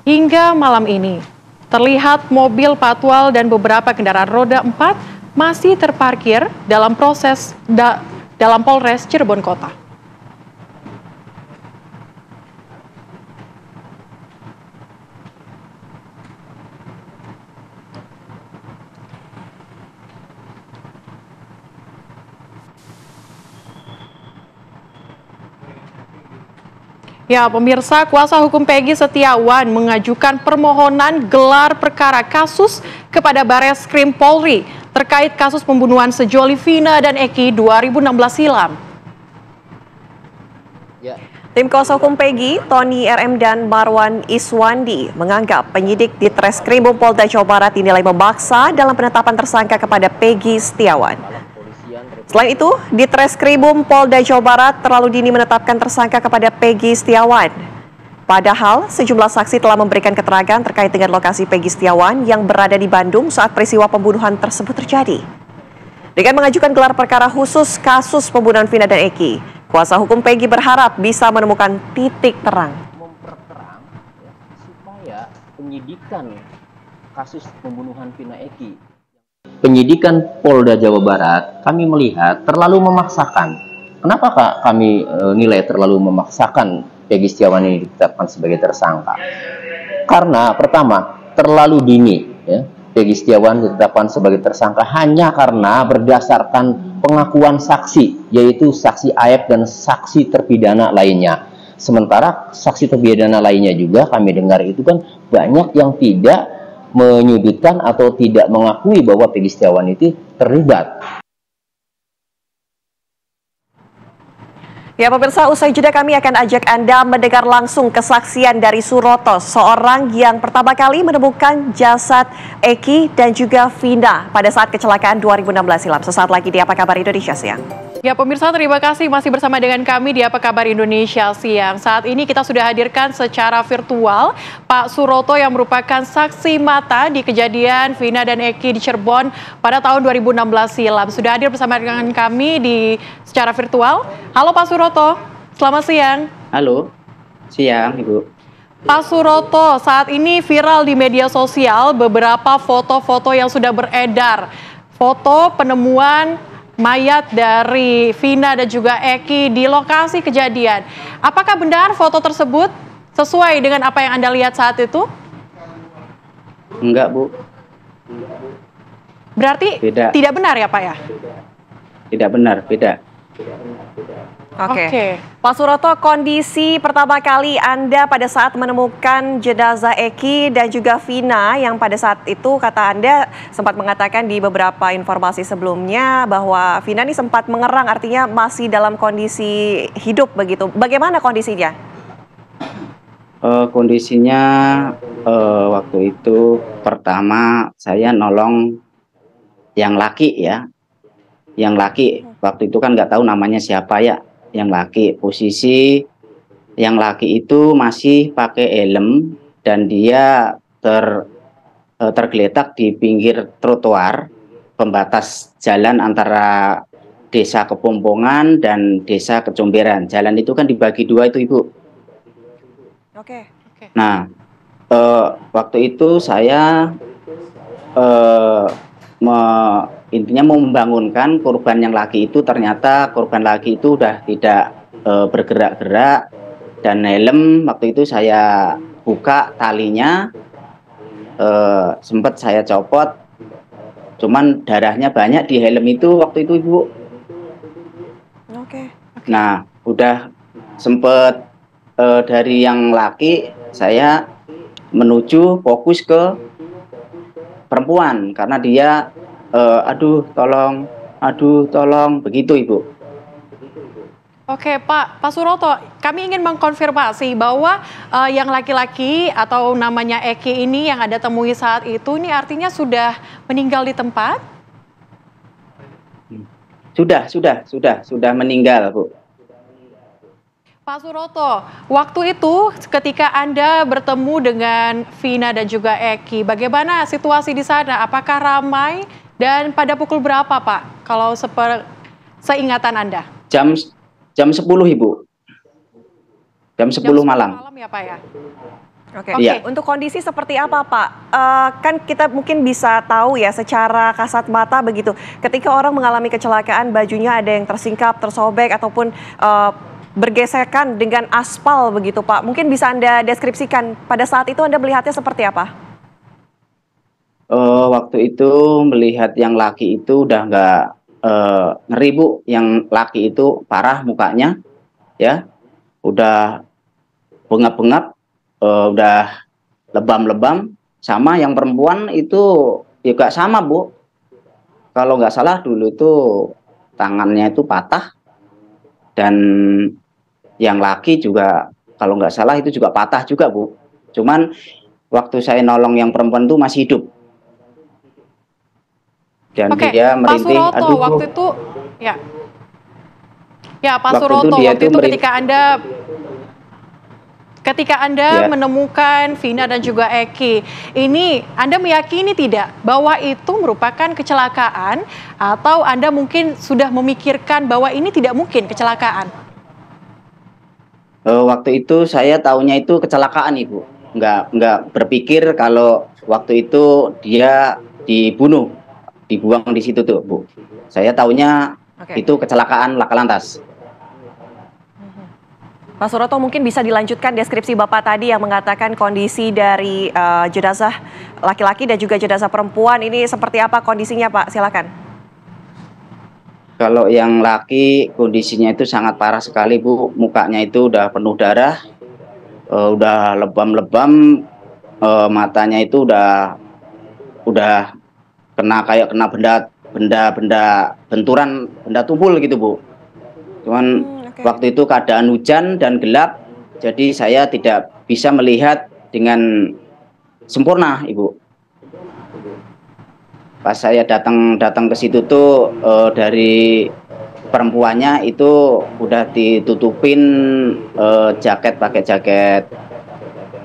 Hingga malam ini, terlihat mobil patwal dan beberapa kendaraan roda 4 masih terparkir dalam Polres Cirebon Kota. Ya, pemirsa, kuasa hukum Peggy Setiawan mengajukan permohonan gelar perkara kasus kepada Bareskrim Polri terkait kasus pembunuhan sejoli Vina dan Eki 2016 silam. Ya. Tim kuasa hukum Peggy, Tony RM dan Marwan Iswandi menganggap penyidik di Treskrimum Polda Jawa Barat dinilai memaksa dalam penetapan tersangka kepada Peggy Setiawan. Selain itu, di Treskrimum Polda Jawa Barat terlalu dini menetapkan tersangka kepada Peggy Setiawan. Padahal sejumlah saksi telah memberikan keterangan terkait dengan lokasi Peggy Setiawan yang berada di Bandung saat peristiwa pembunuhan tersebut terjadi. Dengan mengajukan gelar perkara khusus kasus pembunuhan Vina dan Eki, kuasa hukum Peggy berharap bisa menemukan titik terang. Memperterang ya, supaya penyidikan kasus pembunuhan Vina Eki, penyidikan Polda Jawa Barat, kami melihat terlalu memaksakan. Kenapa Kak kami nilai terlalu memaksakan Peggy Setiawan ini ditetapkan sebagai tersangka? Karena pertama, terlalu dini ya, Peggy Setiawan ditetapkan sebagai tersangka hanya karena berdasarkan pengakuan saksi, yaitu saksi Aep dan saksi terpidana lainnya. Sementara saksi terpidana lainnya juga kami dengar itu kan banyak yang tidak menyudutkan atau tidak mengakui bahwa Peggy Setiawan itu terlibat. Ya pemirsa, usai jeda kami akan ajak Anda mendengar langsung kesaksian dari Suroto, seorang yang pertama kali menemukan jasad Eki dan juga Vina pada saat kecelakaan 2016 silam. Sesaat lagi di Apa Kabar Indonesia Siang. Ya pemirsa, terima kasih masih bersama dengan kami di Apa Kabar Indonesia Siang. Saat ini kita sudah hadirkan secara virtual Pak Suroto yang merupakan saksi mata di kejadian Vina dan Eki di Cirebon pada tahun 2016 silam. Sudah hadir bersama dengan kami secara virtual. Halo Pak Suroto, selamat siang. Halo, siang Ibu. Pak Suroto, saat ini viral di media sosial beberapa foto-foto yang sudah beredar. Foto penemuan mayat dari Vina dan juga Eki di lokasi kejadian. Apakah benar foto tersebut sesuai dengan apa yang Anda lihat saat itu? Enggak, Bu. Berarti beda. Tidak benar ya, Pak ya? Tidak benar, beda. Oke. Pak Suroto, kondisi pertama kali Anda pada saat menemukan jenazah Eki dan juga Vina yang pada saat itu kata Anda sempat mengatakan di beberapa informasi sebelumnya bahwa Vina ini sempat mengerang, artinya masih dalam kondisi hidup begitu. Bagaimana kondisinya? Kondisinya waktu itu pertama saya nolong yang laki ya. Yang laki waktu itu kan nggak tahu namanya siapa ya. Yang laki, posisi yang laki itu masih pakai helm dan dia tergeletak di pinggir trotoar pembatas jalan antara desa Kepompongan dan desa Kecomberan. Jalan itu kan dibagi dua itu Ibu. Oke. Nah, waktu itu saya intinya mau membangunkan korban yang laki itu. Ternyata korban laki itu udah tidak bergerak-gerak dan helm waktu itu saya buka talinya, sempat saya copot, cuman darahnya banyak di helm itu waktu itu Ibu. Nah udah sempet dari yang laki saya menuju fokus ke perempuan karena dia aduh tolong begitu Ibu. Oke Pak Suroto, kami ingin mengkonfirmasi bahwa yang laki-laki atau namanya Eki ini yang Anda temui saat itu ini artinya sudah meninggal di tempat? Sudah meninggal Bu. Pak Suroto, waktu itu ketika Anda bertemu dengan Vina dan juga Eki, bagaimana situasi di sana? Apakah ramai? Dan pada pukul berapa Pak, kalau seingatan Anda? Jam 10 Ibu. Jam 10 malam. Malam ya Pak ya? Oke. Untuk kondisi seperti apa Pak? Kan kita mungkin bisa tahu ya secara kasat mata begitu. Ketika orang mengalami kecelakaan, bajunya ada yang tersingkap, tersobek, ataupun bergesekan dengan aspal begitu Pak. Mungkin bisa Anda deskripsikan pada saat itu Anda melihatnya seperti apa? Waktu itu melihat yang laki itu udah nggak ngeri Bu. Yang laki itu parah mukanya ya, udah bengap-bengap, udah lebam-lebam. Sama yang perempuan itu juga sama, Bu. Kalau nggak salah dulu itu tangannya itu patah, dan yang laki juga kalau nggak salah itu juga patah juga, Bu. Cuman waktu saya nolong yang perempuan itu masih hidup. Dan dia merintih, Pak Suroto, waktu itu ya Pak Suroto, waktu itu ketika Anda menemukan Vina dan juga Eki, ini Anda meyakini tidak bahwa itu merupakan kecelakaan, atau Anda mungkin sudah memikirkan bahwa ini tidak mungkin kecelakaan? Waktu itu saya taunya itu kecelakaan, Ibu. Nggak berpikir kalau waktu itu dia dibunuh, dibuang di situ tuh, Bu. Saya taunya itu kecelakaan laka lantas. Pak Suroto, mungkin bisa dilanjutkan deskripsi Bapak tadi yang mengatakan kondisi dari jenazah laki-laki dan juga jenazah perempuan ini seperti apa kondisinya, Pak? Silakan. Kalau yang laki kondisinya itu sangat parah sekali, Bu. Mukanya itu udah penuh darah, udah lebam-lebam, matanya itu udah kayak kena benda benturan, benda tumpul gitu, Bu. Cuman waktu itu keadaan hujan dan gelap, jadi saya tidak bisa melihat dengan sempurna, Ibu. Pas saya datang ke situ tuh dari perempuannya itu udah ditutupin pakai jaket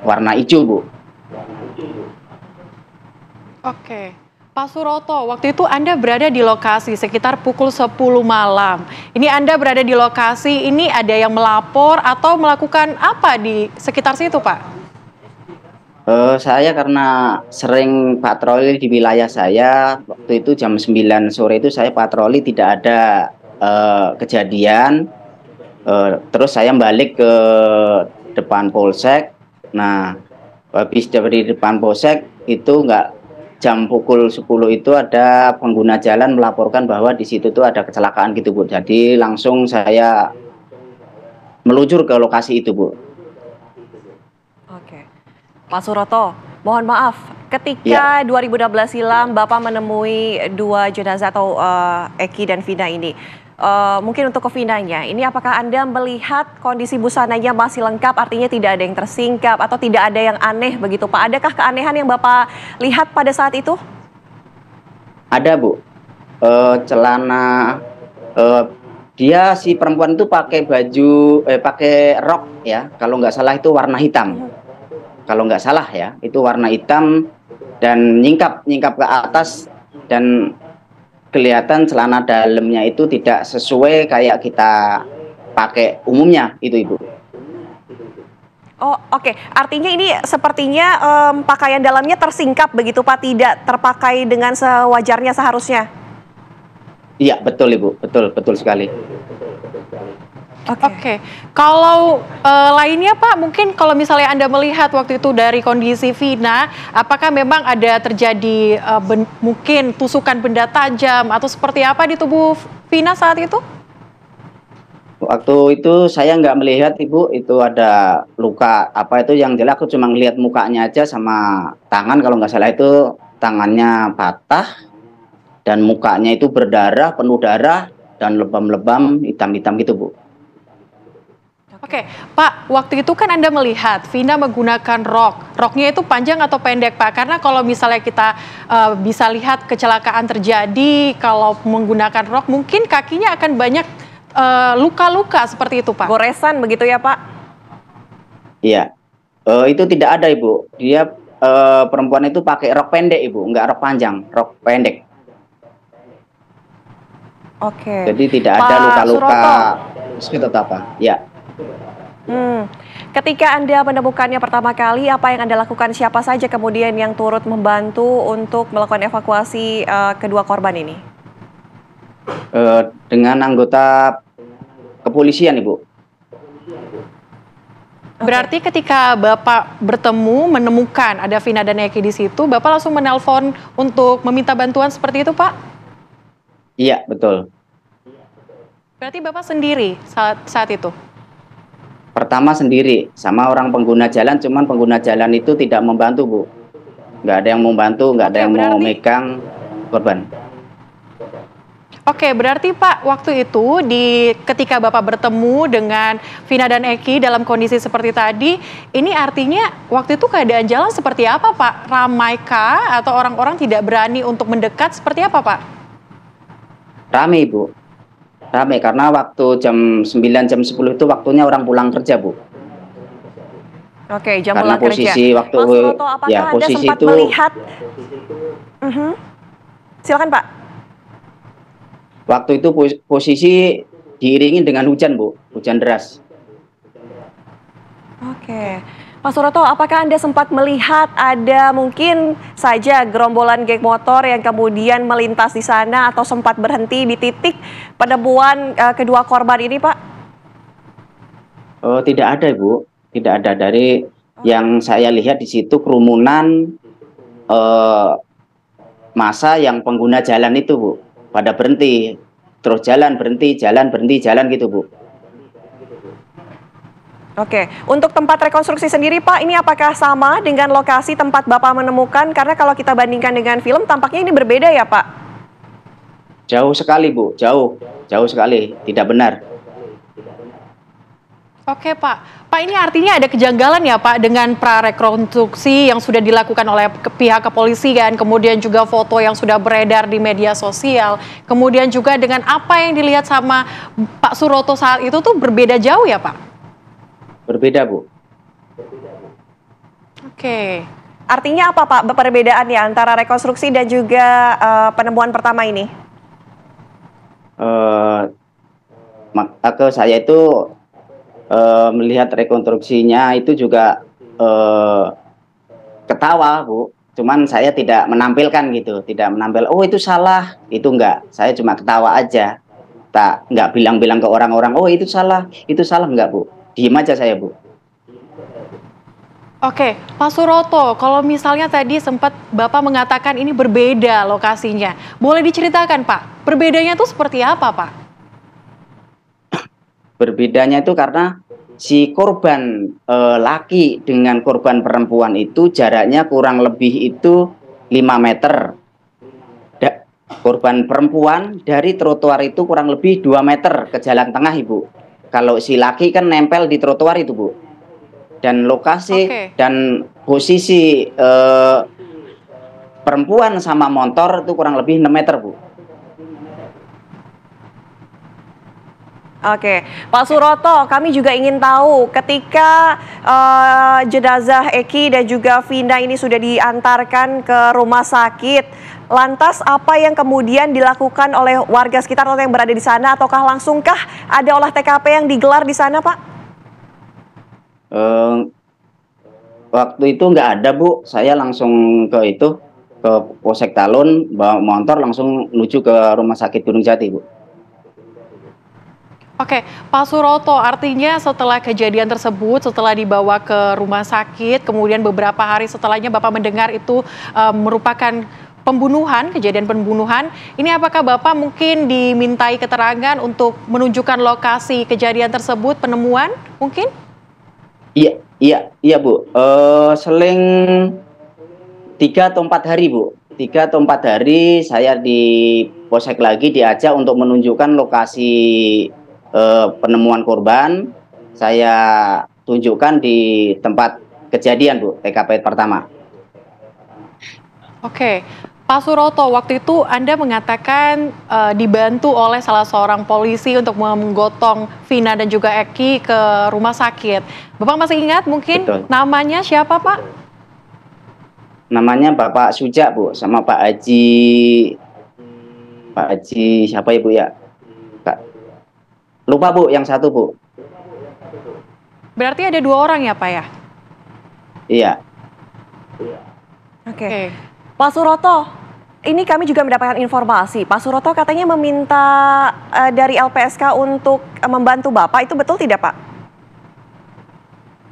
warna hijau, Bu. Oke. Pak Suroto, waktu itu Anda berada di lokasi sekitar pukul 10 malam. Ini Anda berada di lokasi, ini ada yang melapor atau melakukan apa di sekitar situ, Pak? Saya karena sering patroli di wilayah saya, waktu itu jam 9 sore itu saya patroli, tidak ada kejadian. Terus saya balik ke depan polsek. Nah, habis dari depan polsek itu jam pukul 10 itu ada pengguna jalan melaporkan bahwa di situ tuh ada kecelakaan gitu, Bu. Jadi langsung saya meluncur ke lokasi itu, Bu. Oke. Pak Suroto, mohon maaf, ketika 2016 silam Bapak menemui dua jenazah atau Eki dan Vina ini, mungkin untuk ke Vinanya, ini apakah Anda melihat kondisi busananya masih lengkap, artinya tidak ada yang tersingkap atau tidak ada yang aneh begitu, Pak? Adakah keanehan yang Bapak lihat pada saat itu? Ada, Bu. Celana dia si perempuan itu pakai baju pakai rok ya, kalau nggak salah itu warna hitam. Kalau nggak salah ya, itu warna hitam dan nyingkap ke atas, dan kelihatan celana dalamnya itu tidak sesuai kayak kita pakai umumnya itu, Ibu. Oh, oke. Artinya ini sepertinya pakaian dalamnya tersingkap begitu, Pak, tidak terpakai dengan sewajarnya seharusnya. Iya, betul, Ibu. Betul sekali. Oke. Kalau lainnya, Pak, mungkin kalau misalnya Anda melihat waktu itu dari kondisi Vina, apakah memang ada terjadi mungkin tusukan benda tajam atau seperti apa di tubuh Vina saat itu? Waktu itu saya nggak melihat, Ibu, itu ada luka apa itu, yang jelas aku cuma ngelihat mukanya aja sama tangan, kalau nggak salah itu tangannya patah dan mukanya itu berdarah, penuh darah dan lebam-lebam hitam-hitam gitu, Bu. Oke, Pak, waktu itu kan Anda melihat Vina menggunakan rok. Roknya itu panjang atau pendek, Pak? Karena kalau misalnya kita bisa lihat kecelakaan terjadi, kalau menggunakan rok mungkin kakinya akan banyak luka-luka seperti itu, Pak. Goresan begitu ya, Pak? Iya, itu tidak ada, Ibu. Dia perempuan itu pakai rok pendek, Ibu, nggak rok panjang, rok pendek. Oke. Jadi tidak ada luka-luka seperti apa? Ya. Ketika Anda menemukannya pertama kali, apa yang Anda lakukan? Siapa saja kemudian yang turut membantu untuk melakukan evakuasi kedua korban ini? Dengan anggota kepolisian, Ibu. Berarti ketika Bapak bertemu, menemukan ada Vina dan Eki di situ, Bapak langsung menelpon untuk meminta bantuan seperti itu, Pak? Iya, betul. Berarti Bapak sendiri saat itu? Pertama sendiri sama orang pengguna jalan, cuman pengguna jalan itu tidak membantu, Bu. Nggak ada yang membantu, nggak ada yang mau megang korban. Oke, berarti Pak, waktu itu ketika Bapak bertemu dengan Vina dan Eki dalam kondisi seperti tadi, ini artinya waktu itu keadaan jalan seperti apa, Pak? Ramaikah atau orang-orang tidak berani untuk mendekat, seperti apa, Pak? Rame, Bu. Rame, karena waktu jam 9, jam 10 itu waktunya orang pulang kerja, Bu. Oke, jam Karena pulang kerja. posisi waktu, Mas Roto, apakah ya Anda posisi sempat itu melihat? Silakan, Pak. waktu itu posisi diiringi dengan hujan, Bu, hujan deras. Oke, Mas Suroto, apakah Anda sempat melihat ada mungkin saja gerombolan geng motor yang kemudian melintas di sana atau sempat berhenti di titik penemuan kedua korban ini, Pak? Oh, tidak ada, Bu, tidak ada. Dari yang saya lihat di situ kerumunan masa yang pengguna jalan itu, Bu, pada berhenti, terus jalan berhenti jalan gitu, Bu. Oke, untuk tempat rekonstruksi sendiri Pak, ini apakah sama dengan lokasi tempat Bapak menemukan? Karena kalau kita bandingkan dengan film, tampaknya ini berbeda ya Pak? Jauh sekali, Bu, jauh sekali, tidak benar. Oke Pak, Pak ini artinya ada kejanggalan ya Pak dengan prarekonstruksi yang sudah dilakukan oleh pihak kepolisian, kemudian juga foto yang sudah beredar di media sosial, kemudian juga dengan apa yang dilihat sama Pak Suroto saat itu tuh berbeda jauh ya Pak? Berbeda, Bu. Oke. Artinya apa Pak perbedaannya antara rekonstruksi dan juga penemuan pertama ini? Maka saya itu melihat rekonstruksinya itu juga ketawa, Bu. Cuman saya tidak menampilkan gitu, tidak menampil, oh itu salah, itu enggak. Saya cuma ketawa aja, enggak bilang-bilang ke orang-orang, oh itu salah, enggak, Bu. Diem aja saya, Bu. Oke, Pak Suroto, kalau misalnya tadi sempat Bapak mengatakan ini berbeda lokasinya, boleh diceritakan Pak, berbedanya itu seperti apa Pak? Berbedanya itu karena si korban laki dengan korban perempuan itu jaraknya kurang lebih itu 5 meter. Korban perempuan dari trotoar itu kurang lebih 2 meter ke jalan tengah, Ibu. Kalau si laki kan nempel di trotoar itu, Bu. Dan lokasi dan posisi perempuan sama motor itu kurang lebih 6 meter, Bu. Oke, Pak Suroto, kami juga ingin tahu ketika jenazah Eki dan juga Vina ini sudah diantarkan ke rumah sakit, lantas apa yang kemudian dilakukan oleh warga sekitar atau yang berada di sana, ataukah langsungkah ada olah TKP yang digelar di sana, Pak? Waktu itu nggak ada, Bu. Saya langsung ke Polsek Talun, bawa motor langsung menuju ke Rumah Sakit Gunung Jati, Bu. Oke, Pak Suroto, artinya setelah kejadian tersebut, setelah dibawa ke rumah sakit, kemudian beberapa hari setelahnya Bapak mendengar itu merupakan pembunuhan, kejadian pembunuhan. Ini apakah Bapak mungkin dimintai keterangan untuk menunjukkan lokasi kejadian tersebut, penemuan mungkin? Iya, Bu. Seling 3 atau 4 hari, Bu. 3 atau 4 hari saya di Polsek lagi diajak untuk menunjukkan lokasi penemuan korban. Saya tunjukkan di tempat kejadian, Bu, TKP pertama. Oke, Pak Suroto, waktu itu Anda mengatakan dibantu oleh salah seorang polisi untuk menggotong Vina dan juga Eki ke rumah sakit. Bapak masih ingat mungkin namanya siapa, Pak? Namanya Bapak Suja, Bu, sama Pak Haji siapa Ibu ya? Lupa, Bu, yang satu, Bu. Berarti ada 2 orang ya, Pak ya? Iya. Oke. Pak Suroto, ini kami juga mendapatkan informasi. Pak Suroto katanya meminta dari LPSK untuk membantu Bapak, itu betul tidak, Pak?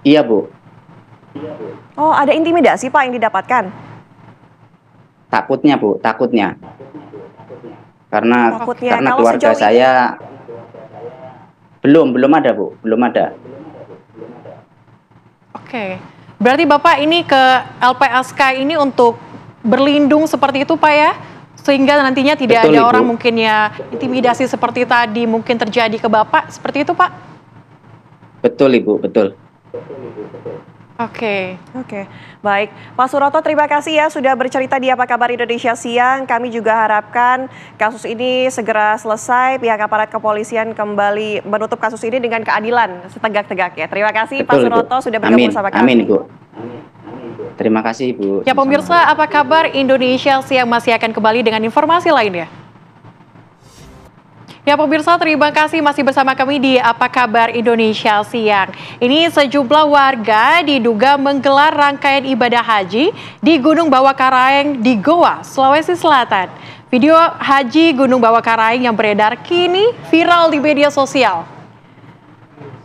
Iya, Bu. Oh, ada intimidasi, Pak, yang didapatkan? Takutnya, Bu, takutnya. Karena keluarga saya belum ada, Bu, belum ada. Oke, berarti Bapak ini ke LPSK ini untuk berlindung seperti itu Pak ya? Sehingga nantinya tidak Betul, ada Ibu. orang mungkin ya intimidasi seperti tadi mungkin terjadi ke Bapak, seperti itu Pak? Betul Ibu, betul. Oke. Baik, Pak Suroto terima kasih ya sudah bercerita di Apa Kabar Indonesia Siang. Kami juga harapkan kasus ini segera selesai, pihak aparat kepolisian kembali menutup kasus ini dengan keadilan setegak-tegaknya. Terima kasih Pak Betul, Suroto Ibu. sudah bergabung bersama kami. Amin Ibu. Terima kasih Ibu. Ya pemirsa, Apa Kabar Indonesia Siang masih akan kembali dengan informasi lainnya. Ya pemirsa, terima kasih masih bersama kami di Apa Kabar Indonesia Siang. Ini sejumlah warga diduga menggelar rangkaian ibadah haji di Gunung Bawakaraeng di Goa, Sulawesi Selatan. Video haji Gunung Bawakaraeng yang beredar kini viral di media sosial.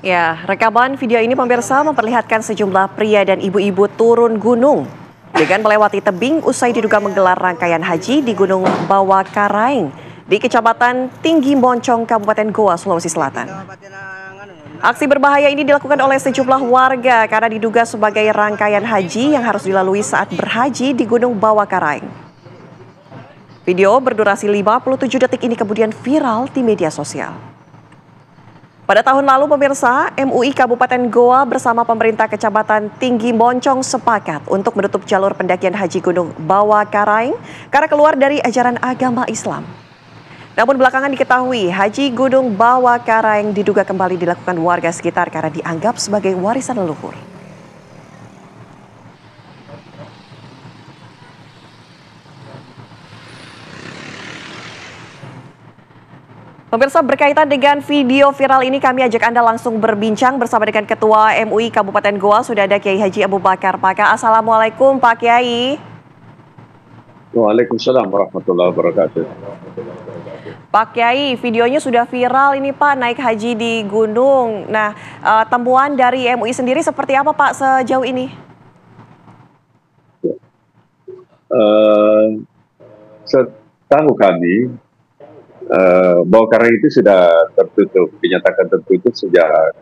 Ya, rekaman video ini pemirsa memperlihatkan sejumlah pria dan ibu-ibu turun gunung dengan melewati tebing usai diduga menggelar rangkaian haji di Gunung Bawakaraeng di Kecamatan Tinggi Moncong, Kabupaten Goa, Sulawesi Selatan. Aksi berbahaya ini dilakukan oleh sejumlah warga karena diduga sebagai rangkaian haji yang harus dilalui saat berhaji di Gunung Bawakaraeng. Video berdurasi 57 detik ini kemudian viral di media sosial. Pada tahun lalu pemirsa, MUI Kabupaten Goa bersama pemerintah Kecamatan Tinggi Moncong sepakat untuk menutup jalur pendakian haji Gunung Bawakaraeng karena keluar dari ajaran agama Islam. Namun belakangan diketahui haji Gunung Bawakaraeng diduga kembali dilakukan warga sekitar karena dianggap sebagai warisan leluhur. Pemirsa, berkaitan dengan video viral ini kami ajak Anda langsung berbincang bersama dengan Ketua MUI Kabupaten Goa, sudah ada Kiai Haji Abu Bakar Paka. Assalamualaikum Pak Kiai. Waalaikumsalam warahmatullahi wabarakatuh. Pak Kiai, videonya sudah viral ini Pak, naik haji di gunung. Nah, temuan dari MUI sendiri seperti apa Pak sejauh ini? Setahu kami, Bawakaraeng itu sudah tertutup, dinyatakan tertutup sejak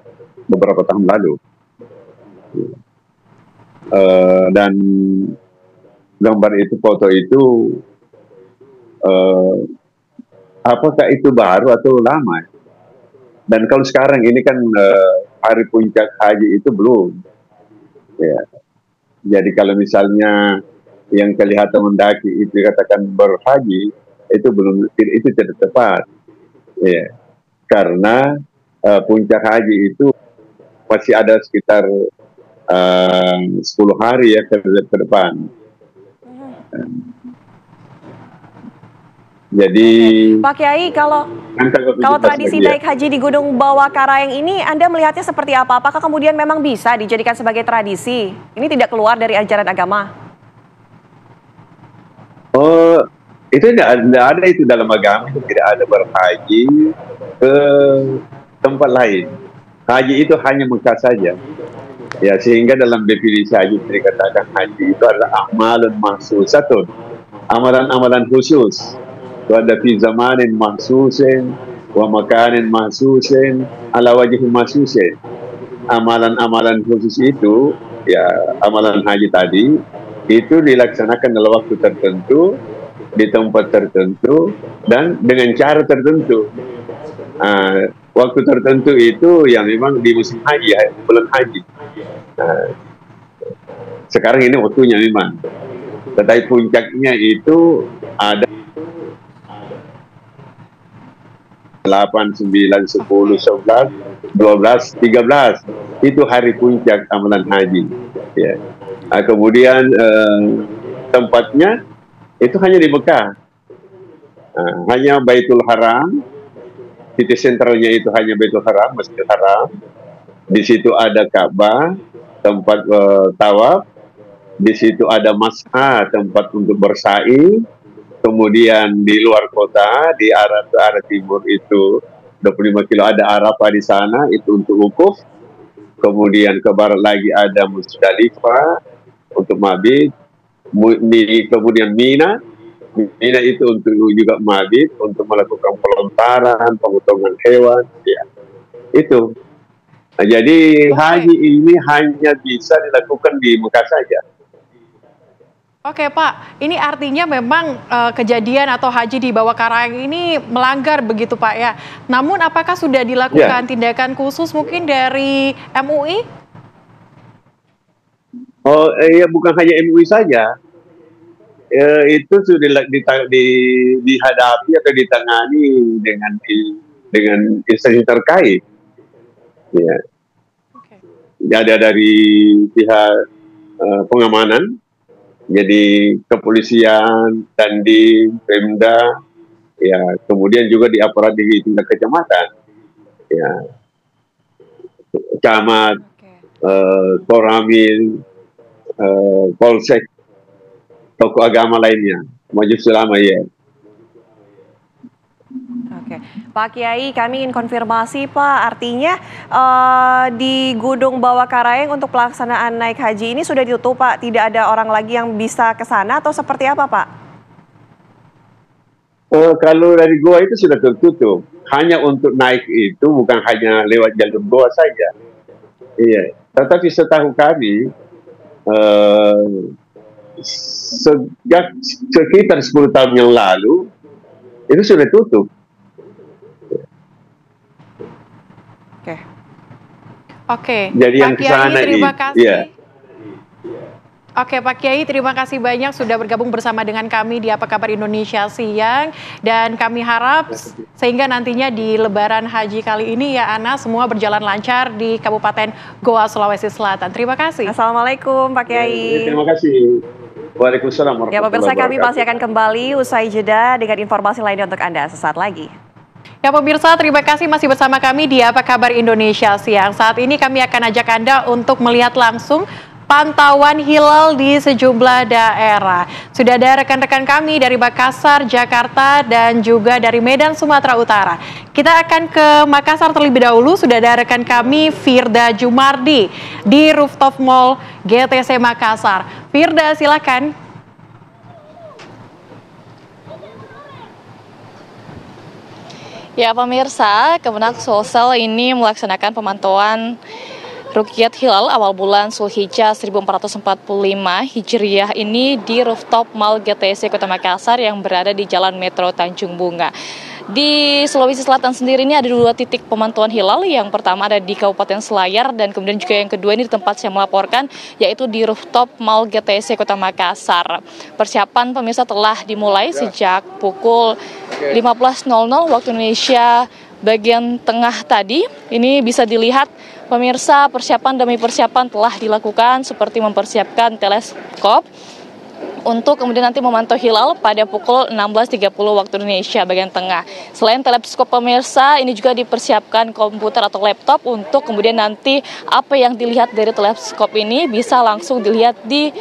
beberapa tahun lalu. Dan gambar itu, foto itu, apakah itu baru atau lama? Dan kalau sekarang ini kan hari puncak haji itu belum. Ya. Jadi kalau misalnya yang kelihatan mendaki itu katakan berhaji, itu belum, itu tidak tepat. Ya. Karena puncak haji itu masih ada sekitar 10 hari ya ke depan. Jadi Pak Kiai, kalau tradisi naik haji di Gunung Bawakaraeng ini Anda melihatnya seperti apa? Apakah kemudian memang bisa dijadikan sebagai tradisi? Ini tidak keluar dari ajaran agama? Oh, itu tidak ada itu dalam agama, itu tidak ada berhaji ke tempat lain. Haji itu hanya Mekah saja. Ya, sehingga dalam definisi haji dikatakan haji itu adalah amalun mahsusatun, amalan-amalan khusus. Wada fi zamanin mahsusin wa makanin mahsusin ala wajhi mahsusin. Amalan-amalan khusus itu, ya amalan haji tadi, itu dilaksanakan dalam waktu tertentu, di tempat tertentu, dan dengan cara tertentu. Waktu tertentu itu yang memang di musim haji, bulan haji. Sekarang ini waktunya memang. Tetapi puncaknya itu ada 8, 9, 10, 11, 12, 13. Itu hari puncak amalan haji. Ya. Kemudian tempatnya itu hanya di Mekah. Hanya Baitul Haram. Titik sentralnya itu hanya Baitul Haram, Masjidil Haram. Di situ ada Ka'bah, tempat tawaf. Di situ ada Mas'a, tempat untuk bersa'i. Kemudian di luar kota, di arah ke arah timur itu 25 kilo ada Arafah di sana, itu untuk wukuf. Kemudian ke barat lagi ada Musdalifah untuk mabit. Kemudian Mina itu untuk juga mabit, untuk melakukan pelontaran, pemotongan hewan. Ya. Itu. Jadi haji ini hanya bisa dilakukan di Mekah saja. Oke Pak, ini artinya memang kejadian atau haji di Bawah Karang ini melanggar begitu Pak ya. Namun apakah sudah dilakukan tindakan khusus mungkin dari MUI? Oh iya, bukan hanya MUI saja. Itu sudah dihadapi atau ditangani dengan instansi terkait. Ya. Ada dari pihak pengamanan, jadi kepolisian, Dandim, Pemda, ya, kemudian juga di aparat di tingkat kecamatan, ya, camat, Koramil, Polsek, tokoh agama lainnya, Majelis Ulama ya. Oke, Pak Kiai, kami ingin konfirmasi Pak, artinya di Gedung Bawah Karaeng untuk pelaksanaan naik haji ini sudah ditutup Pak, tidak ada orang lagi yang bisa ke sana atau seperti apa Pak? Kalau dari goa itu sudah tertutup, hanya untuk naik itu bukan hanya lewat jalur goa saja. Iya, tetapi setahu kami sejak sekitar 10 tahun yang lalu itu sudah tutup. Oke. Jadi yang Pak Kiai, terima kasih. Iya. Oke Pak Kiai, terima kasih banyak sudah bergabung bersama dengan kami di Apa Kabar Indonesia Siang. Dan kami harap sehingga nantinya di Lebaran Haji kali ini ya Ana semua berjalan lancar di Kabupaten Goa, Sulawesi Selatan. Terima kasih. Assalamualaikum Pak Kiai. Terima kasih. Waalaikumsalam warahmatullahi wabarakatuh. Ya pemirsa, kami wabarakatuh. masih akan kembali usai jeda dengan informasi lainnya untuk Anda sesaat lagi. Ya pemirsa, terima kasih masih bersama kami di Apa Kabar Indonesia Siang. Saat ini kami akan ajak Anda untuk melihat langsung pantauan hilal di sejumlah daerah. Sudah ada rekan-rekan kami dari Makassar, Jakarta, dan juga dari Medan, Sumatera Utara. Kita akan ke Makassar terlebih dahulu. Sudah ada rekan kami Firda Jumardi di Rooftop Mall GTC Makassar. Firda, silakan. Ya pemirsa, Kemenak Sulsel ini melaksanakan pemantauan Ruqyat Hilal awal bulan Zulhijjah 1445 Hijriah ini di rooftop Mall GTC Kota Makassar yang berada di Jalan Metro Tanjung Bunga. Di Sulawesi Selatan sendiri ini ada 2 titik pemantauan hilal. Yang pertama ada di Kabupaten Selayar dan kemudian juga yang kedua ini di tempat saya melaporkan yaitu di rooftop Mall GTC Kota Makassar. Persiapan pemirsa telah dimulai sejak pukul 15.00 waktu Indonesia bagian tengah tadi. Ini bisa dilihat pemirsa, persiapan demi persiapan telah dilakukan seperti mempersiapkan teleskop untuk kemudian nanti memantau hilal pada pukul 16.30 waktu Indonesia bagian tengah. Selain teleskop pemirsa, ini juga dipersiapkan komputer atau laptop untuk kemudian nanti apa yang dilihat dari teleskop ini bisa langsung dilihat di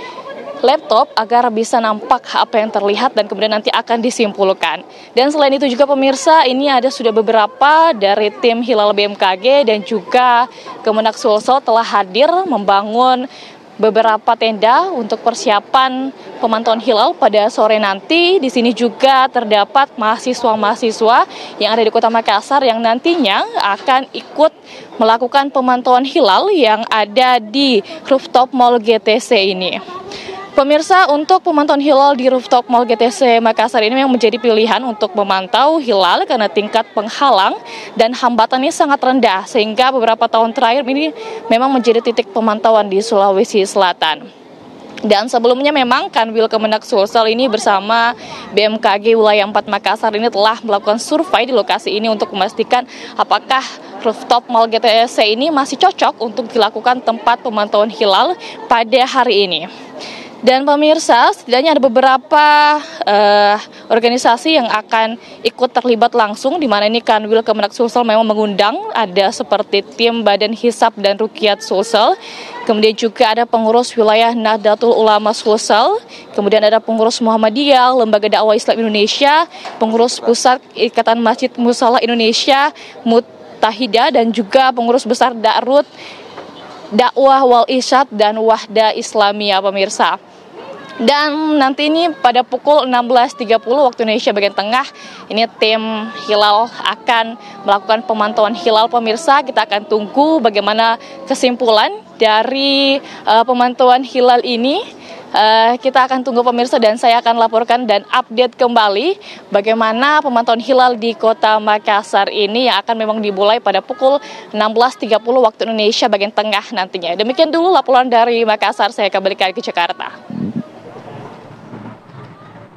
laptop agar bisa nampak apa yang terlihat dan kemudian nanti akan disimpulkan. Dan selain itu juga pemirsa, ini ada sudah beberapa dari tim Hilal BMKG dan juga Kemenak Sulsel telah hadir membangun beberapa tenda untuk persiapan pemantauan hilal pada sore nanti. Di sini juga terdapat mahasiswa-mahasiswa yang ada di Kota Makassar yang nantinya akan ikut melakukan pemantauan hilal yang ada di rooftop Mall GTC ini. Pemirsa, untuk pemantauan hilal di rooftop Mall GTC Makassar ini memang menjadi pilihan untuk memantau hilal karena tingkat penghalang dan hambatannya sangat rendah sehingga beberapa tahun terakhir ini memang menjadi titik pemantauan di Sulawesi Selatan. Dan sebelumnya memang Kanwil Kemenak Sulsel ini bersama BMKG Wilayah 4 Makassar ini telah melakukan survei di lokasi ini untuk memastikan apakah rooftop Mall GTC ini masih cocok untuk dilakukan tempat pemantauan hilal pada hari ini. Dan pemirsa, setidaknya ada beberapa organisasi yang akan ikut terlibat langsung, di mana ini Kanwil Kemenak Sulsel memang mengundang, ada seperti tim Badan Hisab dan Ruqyat Sulsel, kemudian juga ada pengurus wilayah Nahdlatul Ulama Sulsel, kemudian ada pengurus Muhammadiyah, Lembaga Dakwah Islam Indonesia, pengurus Pusat Ikatan Masjid Musala Indonesia, Muttahida, dan juga pengurus besar Dakwah Wal Irsyad dan Wahda Islamiyah pemirsa. Dan nanti ini pada pukul 16.30 waktu Indonesia bagian tengah, ini tim hilal akan melakukan pemantauan hilal pemirsa. Kita akan tunggu bagaimana kesimpulan dari pemantauan hilal ini. Kita akan tunggu pemirsa dan saya akan laporkan dan update kembali bagaimana pemantauan hilal di Kota Makassar ini yang akan memang dimulai pada pukul 16.30 waktu Indonesia bagian tengah nantinya. Demikian dulu laporan dari Makassar, saya kembalikan ke Jakarta.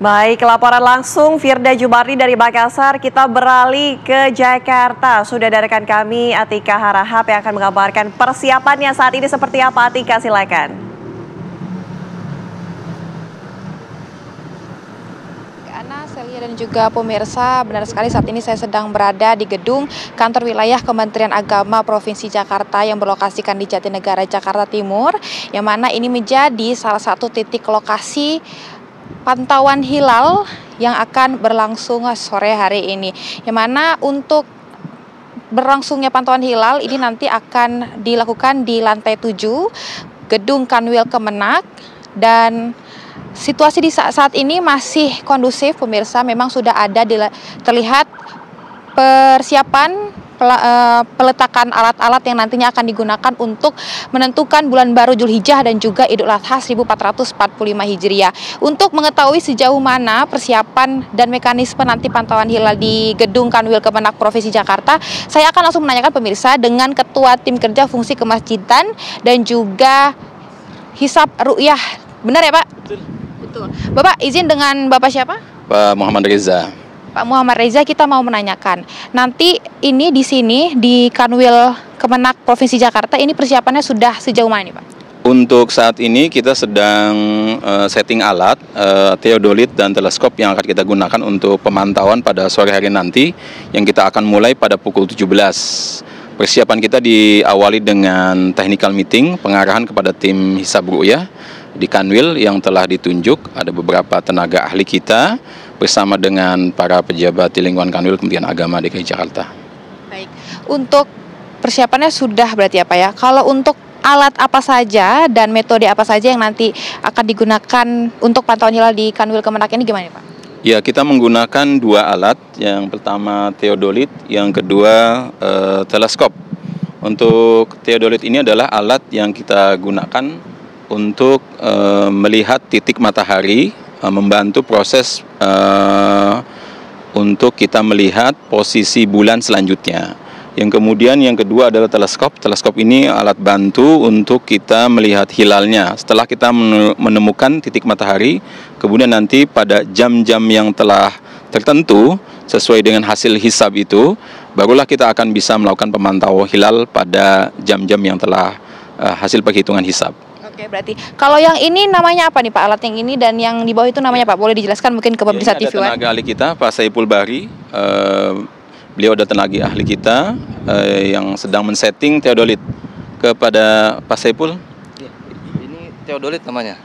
Baik, laporan langsung Firda Jumardi dari Makassar. Kita beralih ke Jakarta. Sudah ada rekan kami Atika Harahap yang akan mengabarkan persiapannya saat ini seperti apa. Atika, silakan. Ana, Celia dan juga pemirsa, benar sekali saat ini saya sedang berada di gedung kantor wilayah Kementerian Agama Provinsi Jakarta yang berlokasikan di Jatinegara, Jakarta Timur, yang mana ini menjadi salah satu titik lokasi pantauan hilal yang akan berlangsung sore hari ini. Yang mana untuk berlangsungnya pantauan hilal ini nanti akan dilakukan di lantai 7 Gedung Kanwil Kemenak, dan situasi di saat ini masih kondusif pemirsa. Memang sudah ada terlihat persiapan peletakan alat-alat yang nantinya akan digunakan untuk menentukan bulan baru Zulhijjah dan juga Idul Adha 1445 Hijriah. Untuk mengetahui sejauh mana persiapan dan mekanisme nanti pantauan hilal di Gedung Kanwil Kemenak Provinsi Jakarta, saya akan langsung menanyakan pemirsa dengan Ketua Tim Kerja Fungsi Kemasjidan dan juga Hisab Ru'yah. Benar ya Pak? Betul. Bapak izin dengan Bapak siapa? Pak Muhammad Reza. Pak Muhammad Reza, kita mau menanyakan, nanti ini di sini di Kanwil Kemenak Provinsi Jakarta ini persiapannya sudah sejauh mana nih Pak? Untuk saat ini kita sedang setting alat, teodolit dan teleskop yang akan kita gunakan untuk pemantauan pada sore hari nanti, yang kita akan mulai pada pukul 17. Persiapan kita diawali dengan technical meeting, pengarahan kepada tim Hisab Ru'yah di Kanwil yang telah ditunjuk. Ada beberapa tenaga ahli kita bersama dengan para pejabat di lingkungan Kanwil Kementerian Agama DKI Jakarta. Baik, untuk persiapannya sudah berarti apa ya? Kalau untuk alat apa saja dan metode apa saja yang nanti akan digunakan untuk pantauan hilal di Kanwil Kemenak ini gimana Pak? Ya, kita menggunakan dua alat. Yang pertama teodolit, yang kedua teleskop. Untuk teodolit ini adalah alat yang kita gunakan untuk melihat titik matahari, membantu proses untuk kita melihat posisi bulan selanjutnya. Yang kemudian yang kedua adalah teleskop. Teleskop ini alat bantu untuk kita melihat hilalnya. Setelah kita menemukan titik matahari, kemudian nanti pada jam-jam yang telah tertentu sesuai dengan hasil hisab itu, barulah kita akan bisa melakukan pemantauan hilal pada jam-jam yang telah hasil perhitungan hisab. Oke, berarti kalau yang ini namanya apa nih Pak, alat yang ini, dan yang di bawah itu namanya Pak? Boleh dijelaskan mungkin ke pemirsa TV One? Ada tenaga ahli kita, Pak Saiful Bahri. Beliau ada tenaga ahli kita yang sedang men-setting teodolit. Kepada Pak Saiful. Ini teodolit namanya.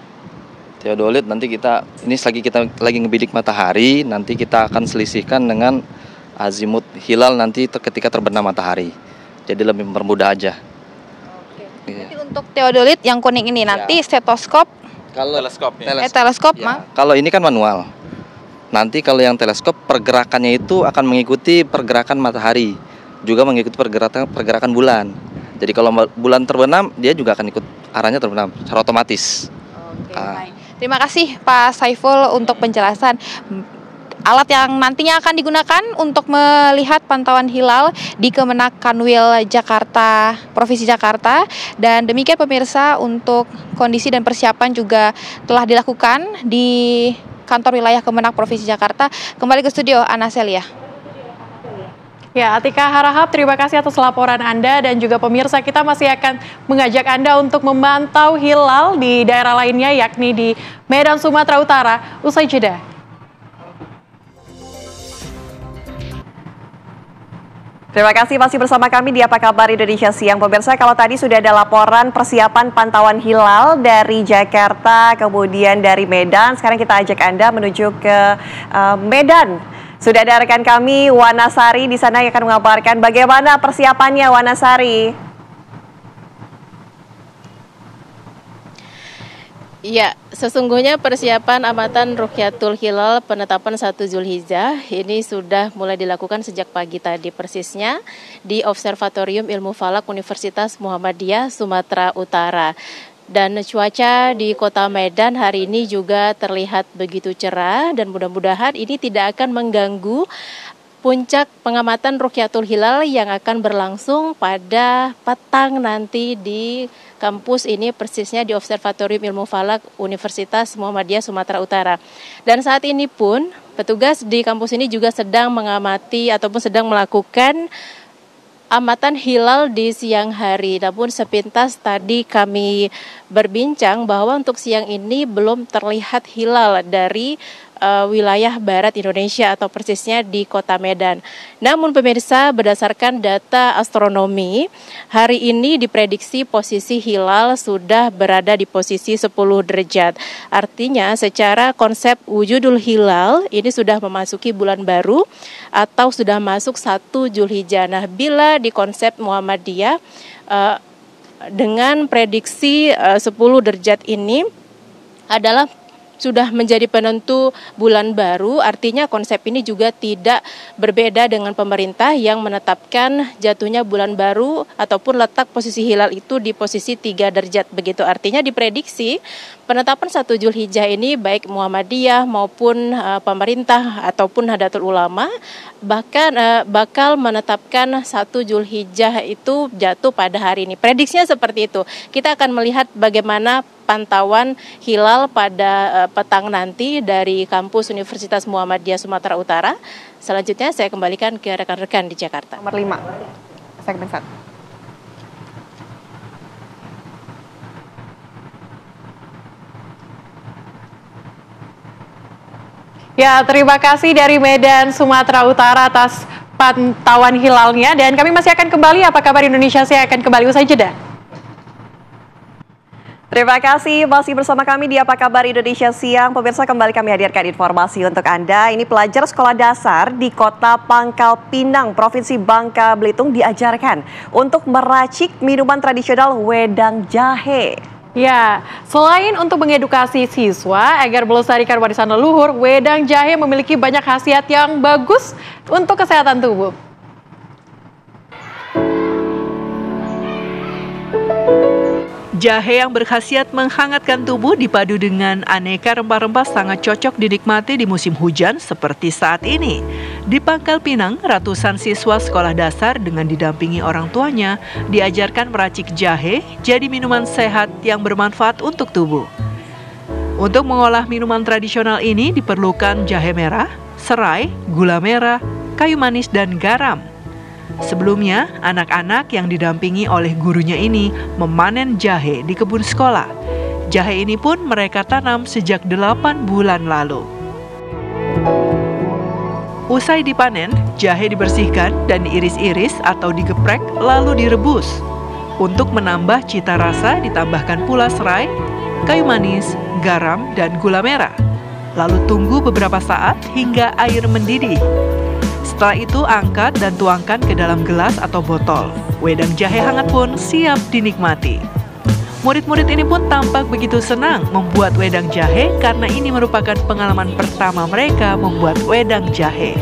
Teodolit nanti kita, ini kita lagi ngebidik matahari, nanti kita akan selisihkan dengan azimut hilal nanti ketika terbenam matahari. Jadi lebih mempermudah aja. Nanti untuk teodolit yang kuning ini nanti stetoskop. Kalau teleskop ya. Kalau ini kan manual. Nanti kalau yang teleskop pergerakannya itu akan mengikuti pergerakan matahari, juga mengikuti pergerakan bulan. Jadi kalau bulan terbenam, dia juga akan ikut arahnya terbenam secara otomatis. Oke, baik. Terima kasih Pak Saiful untuk penjelasan. Alat yang nantinya akan digunakan untuk melihat pantauan hilal di Kemenak Kanwil Jakarta, Provinsi Jakarta. Dan demikian pemirsa, untuk kondisi dan persiapan juga telah dilakukan di kantor wilayah Kemenak Provinsi Jakarta. Kembali ke studio, Ana Celia. Ya, Atika Harahap, terima kasih atas laporan Anda, dan juga pemirsa, kita masih akan mengajak Anda untuk memantau hilal di daerah lainnya, yakni di Medan, Sumatera Utara. Usai jeda. Terima kasih masih bersama kami di Apa Kabar Indonesia Siang. Pemirsa, kalau tadi sudah ada laporan persiapan pantauan hilal dari Jakarta, kemudian dari Medan, sekarang kita ajak Anda menuju ke Medan. Sudah ada rekan kami, Wanasari, di sana yang akan mengabarkan bagaimana persiapannya, Wanasari. Ya, sesungguhnya persiapan amatan Rukyatul Hilal penetapan 1 Zulhijjah ini sudah mulai dilakukan sejak pagi tadi persisnya di Observatorium Ilmu Falak Universitas Muhammadiyah Sumatera Utara. Dan cuaca di Kota Medan hari ini juga terlihat begitu cerah dan mudah-mudahan ini tidak akan mengganggu puncak pengamatan Rukyatul Hilal yang akan berlangsung pada petang nanti di kampus ini, persisnya di Observatorium Ilmu Falak Universitas Muhammadiyah Sumatera Utara. Dan saat ini pun petugas di kampus ini juga sedang mengamati ataupun sedang melakukan amatan hilal di siang hari. Namun sepintas tadi kami berbincang bahwa untuk siang ini belum terlihat hilal dari wilayah barat Indonesia atau persisnya di Kota Medan. Namun pemirsa, berdasarkan data astronomi, hari ini diprediksi posisi hilal sudah berada di posisi 10 derajat. Artinya secara konsep wujudul hilal ini sudah memasuki bulan baru atau sudah masuk 1 Zulhijjah. Nah, bila di konsep Muhammadiyah dengan prediksi 10 derajat ini adalah sudah menjadi penentu bulan baru, artinya konsep ini juga tidak berbeda dengan pemerintah yang menetapkan jatuhnya bulan baru ataupun letak posisi hilal itu di posisi 3 derajat begitu. Artinya diprediksi penetapan 1 Zulhijjah ini baik Muhammadiyah maupun pemerintah ataupun Nahdlatul Ulama bahkan bakal menetapkan 1 Zulhijjah itu jatuh pada hari ini. Prediksinya seperti itu. Kita akan melihat bagaimana pantauan hilal pada petang nanti dari kampus Universitas Muhammadiyah Sumatera Utara. Selanjutnya saya kembalikan ke rekan-rekan di Jakarta. Nomor 5, segmen 1. Ya, terima kasih dari Medan, Sumatera Utara atas pantauan hilalnya. Dan kami masih akan kembali, apa kabar Indonesia? Saya akan kembali usai jeda. Terima kasih masih bersama kami di Apa Kabar Indonesia Siang. Pemirsa, kembali kami hadirkan informasi untuk Anda. Ini pelajar sekolah dasar di Kota Pangkal Pinang, Provinsi Bangka Belitung diajarkan untuk meracik minuman tradisional wedang jahe. Ya, selain untuk mengedukasi siswa agar melestarikan warisan leluhur, wedang jahe memiliki banyak khasiat yang bagus untuk kesehatan tubuh. Jahe yang berkhasiat menghangatkan tubuh dipadu dengan aneka rempah-rempah sangat cocok dinikmati di musim hujan seperti saat ini. Di Pangkal Pinang, ratusan siswa sekolah dasar dengan didampingi orang tuanya diajarkan meracik jahe jadi minuman sehat yang bermanfaat untuk tubuh. Untuk mengolah minuman tradisional ini diperlukan jahe merah, serai, gula merah, kayu manis, dan garam. Sebelumnya, anak-anak yang didampingi oleh gurunya ini memanen jahe di kebun sekolah. Jahe ini pun mereka tanam sejak 8 bulan lalu. Usai dipanen, jahe dibersihkan dan diiris-iris atau digeprek lalu direbus. Untuk menambah cita rasa ditambahkan pula serai, kayu manis, garam, dan gula merah. Lalu tunggu beberapa saat hingga air mendidih. Setelah itu angkat dan tuangkan ke dalam gelas atau botol. Wedang jahe hangat pun siap dinikmati. Murid-murid ini pun tampak begitu senang membuat wedang jahe karena ini merupakan pengalaman pertama mereka membuat wedang jahe.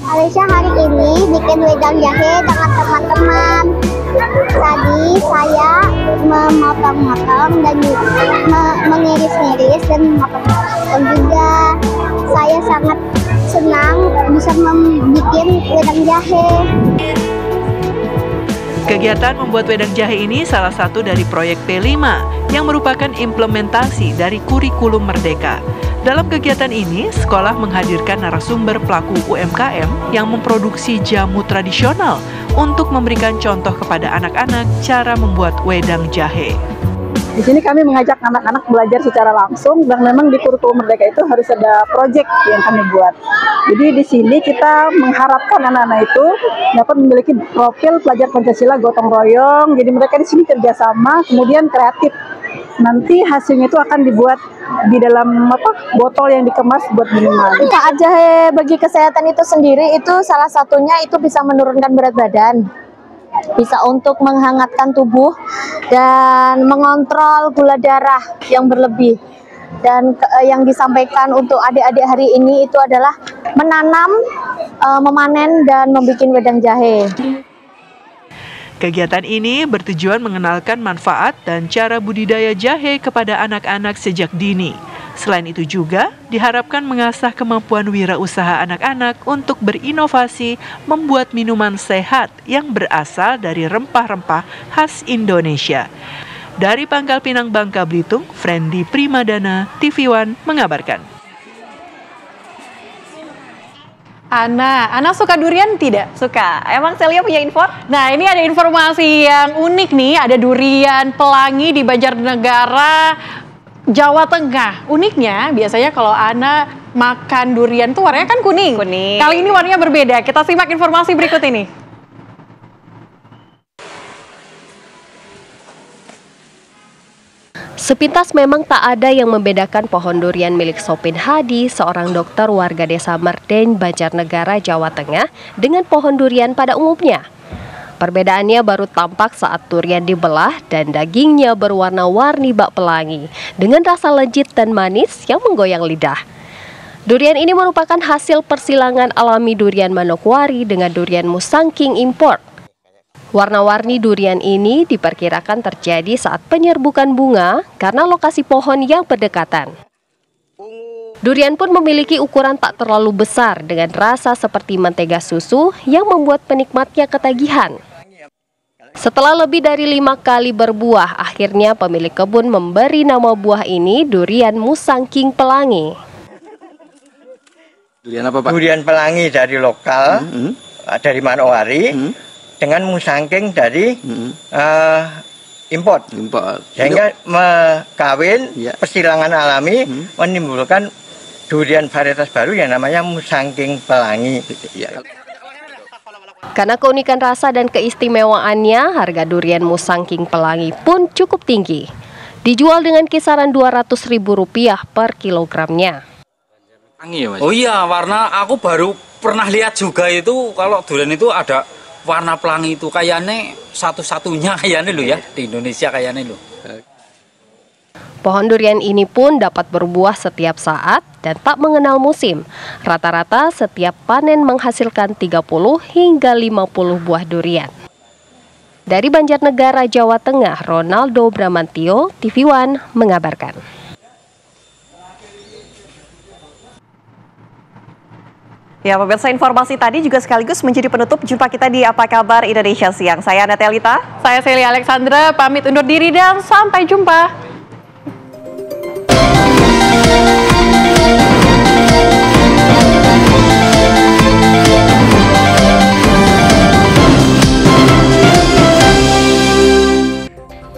Alicia hari ini bikin wedang jahe dengan teman-teman. Tadi saya memotong-motong dan mengiris-iris dan memotong juga. Saya sangat senang bisa membuat wedang jahe. Kegiatan membuat wedang jahe ini salah satu dari proyek P5 yang merupakan implementasi dari kurikulum Merdeka. Dalam kegiatan ini, sekolah menghadirkan narasumber pelaku UMKM yang memproduksi jamu tradisional untuk memberikan contoh kepada anak-anak cara membuat wedang jahe. Di sini kami mengajak anak-anak belajar secara langsung dan memang di kurikulum Merdeka itu harus ada proyek yang kami buat. Jadi di sini kita mengharapkan anak-anak itu dapat memiliki profil pelajar Pancasila gotong royong. Jadi mereka di sini kerjasama, kemudian kreatif. Nanti hasilnya itu akan dibuat di dalam botol yang dikemas buat minuman. Manfaat jahe bagi kesehatan itu sendiri itu salah satunya itu bisa menurunkan berat badan. bisa untuk menghangatkan tubuh dan mengontrol gula darah yang berlebih. Dan yang disampaikan untuk adik-adik hari ini itu adalah menanam, memanen, dan membuat wedang jahe. Kegiatan ini bertujuan mengenalkan manfaat dan cara budidaya jahe kepada anak-anak sejak dini. Selain itu juga diharapkan mengasah kemampuan wirausaha anak-anak untuk berinovasi membuat minuman sehat yang berasal dari rempah-rempah khas Indonesia. Dari Pangkal Pinang, Bangka Belitung, Friendly Primadana, TV One mengabarkan. Ana suka durian tidak? Suka. Emang Celia punya info? Nah, ini ada informasi yang unik nih, ada durian pelangi di Banjarnegara, Jawa Tengah. Uniknya, biasanya kalau Ana makan durian tuh warnanya kan kuning. Kali ini warnanya berbeda. Kita simak informasi berikut ini. Sepintas memang tak ada yang membedakan pohon durian milik Sopin Hadi, seorang dokter warga desa Merden, Banjarnegara, Jawa Tengah, dengan pohon durian pada umumnya. Perbedaannya baru tampak saat durian dibelah dan dagingnya berwarna-warni bak pelangi, dengan rasa legit dan manis yang menggoyang lidah. Durian ini merupakan hasil persilangan alami durian Manokwari dengan durian Musangking import. Warna-warni durian ini diperkirakan terjadi saat penyerbukan bunga karena lokasi pohon yang berdekatan. Durian pun memiliki ukuran tak terlalu besar dengan rasa seperti mentega susu yang membuat penikmatnya ketagihan. Setelah lebih dari 5 kali berbuah, akhirnya pemilik kebun memberi nama buah ini durian Musangking Pelangi. Durian apa, Pak? Durian pelangi dari lokal, dari Manokwari. Dengan musangking dari import. Sehingga kawin persilangan alami menimbulkan durian varietas baru yang namanya Musangking Pelangi. Karena keunikan rasa dan keistimewaannya, harga durian Musangking Pelangi pun cukup tinggi. Dijual dengan kisaran Rp200.000 per kilogramnya. Oh iya, warna aku baru pernah lihat juga itu kalau durian itu ada warna pelangi itu, kayaknya satu-satunya kayaknya lo ya di Indonesia kayaknya lo. Pohon durian ini pun dapat berbuah setiap saat dan tak mengenal musim. Rata-rata setiap panen menghasilkan 30 hingga 50 buah durian. Dari Banjarnegara, Jawa Tengah, Ronaldo Bramantio, TV One mengabarkan. Ya, pemirsa, informasi tadi juga sekaligus menjadi penutup jumpa kita di Apa Kabar Indonesia Siang. Saya Natelita. Saya Celia Alexandra, pamit undur diri dan sampai jumpa.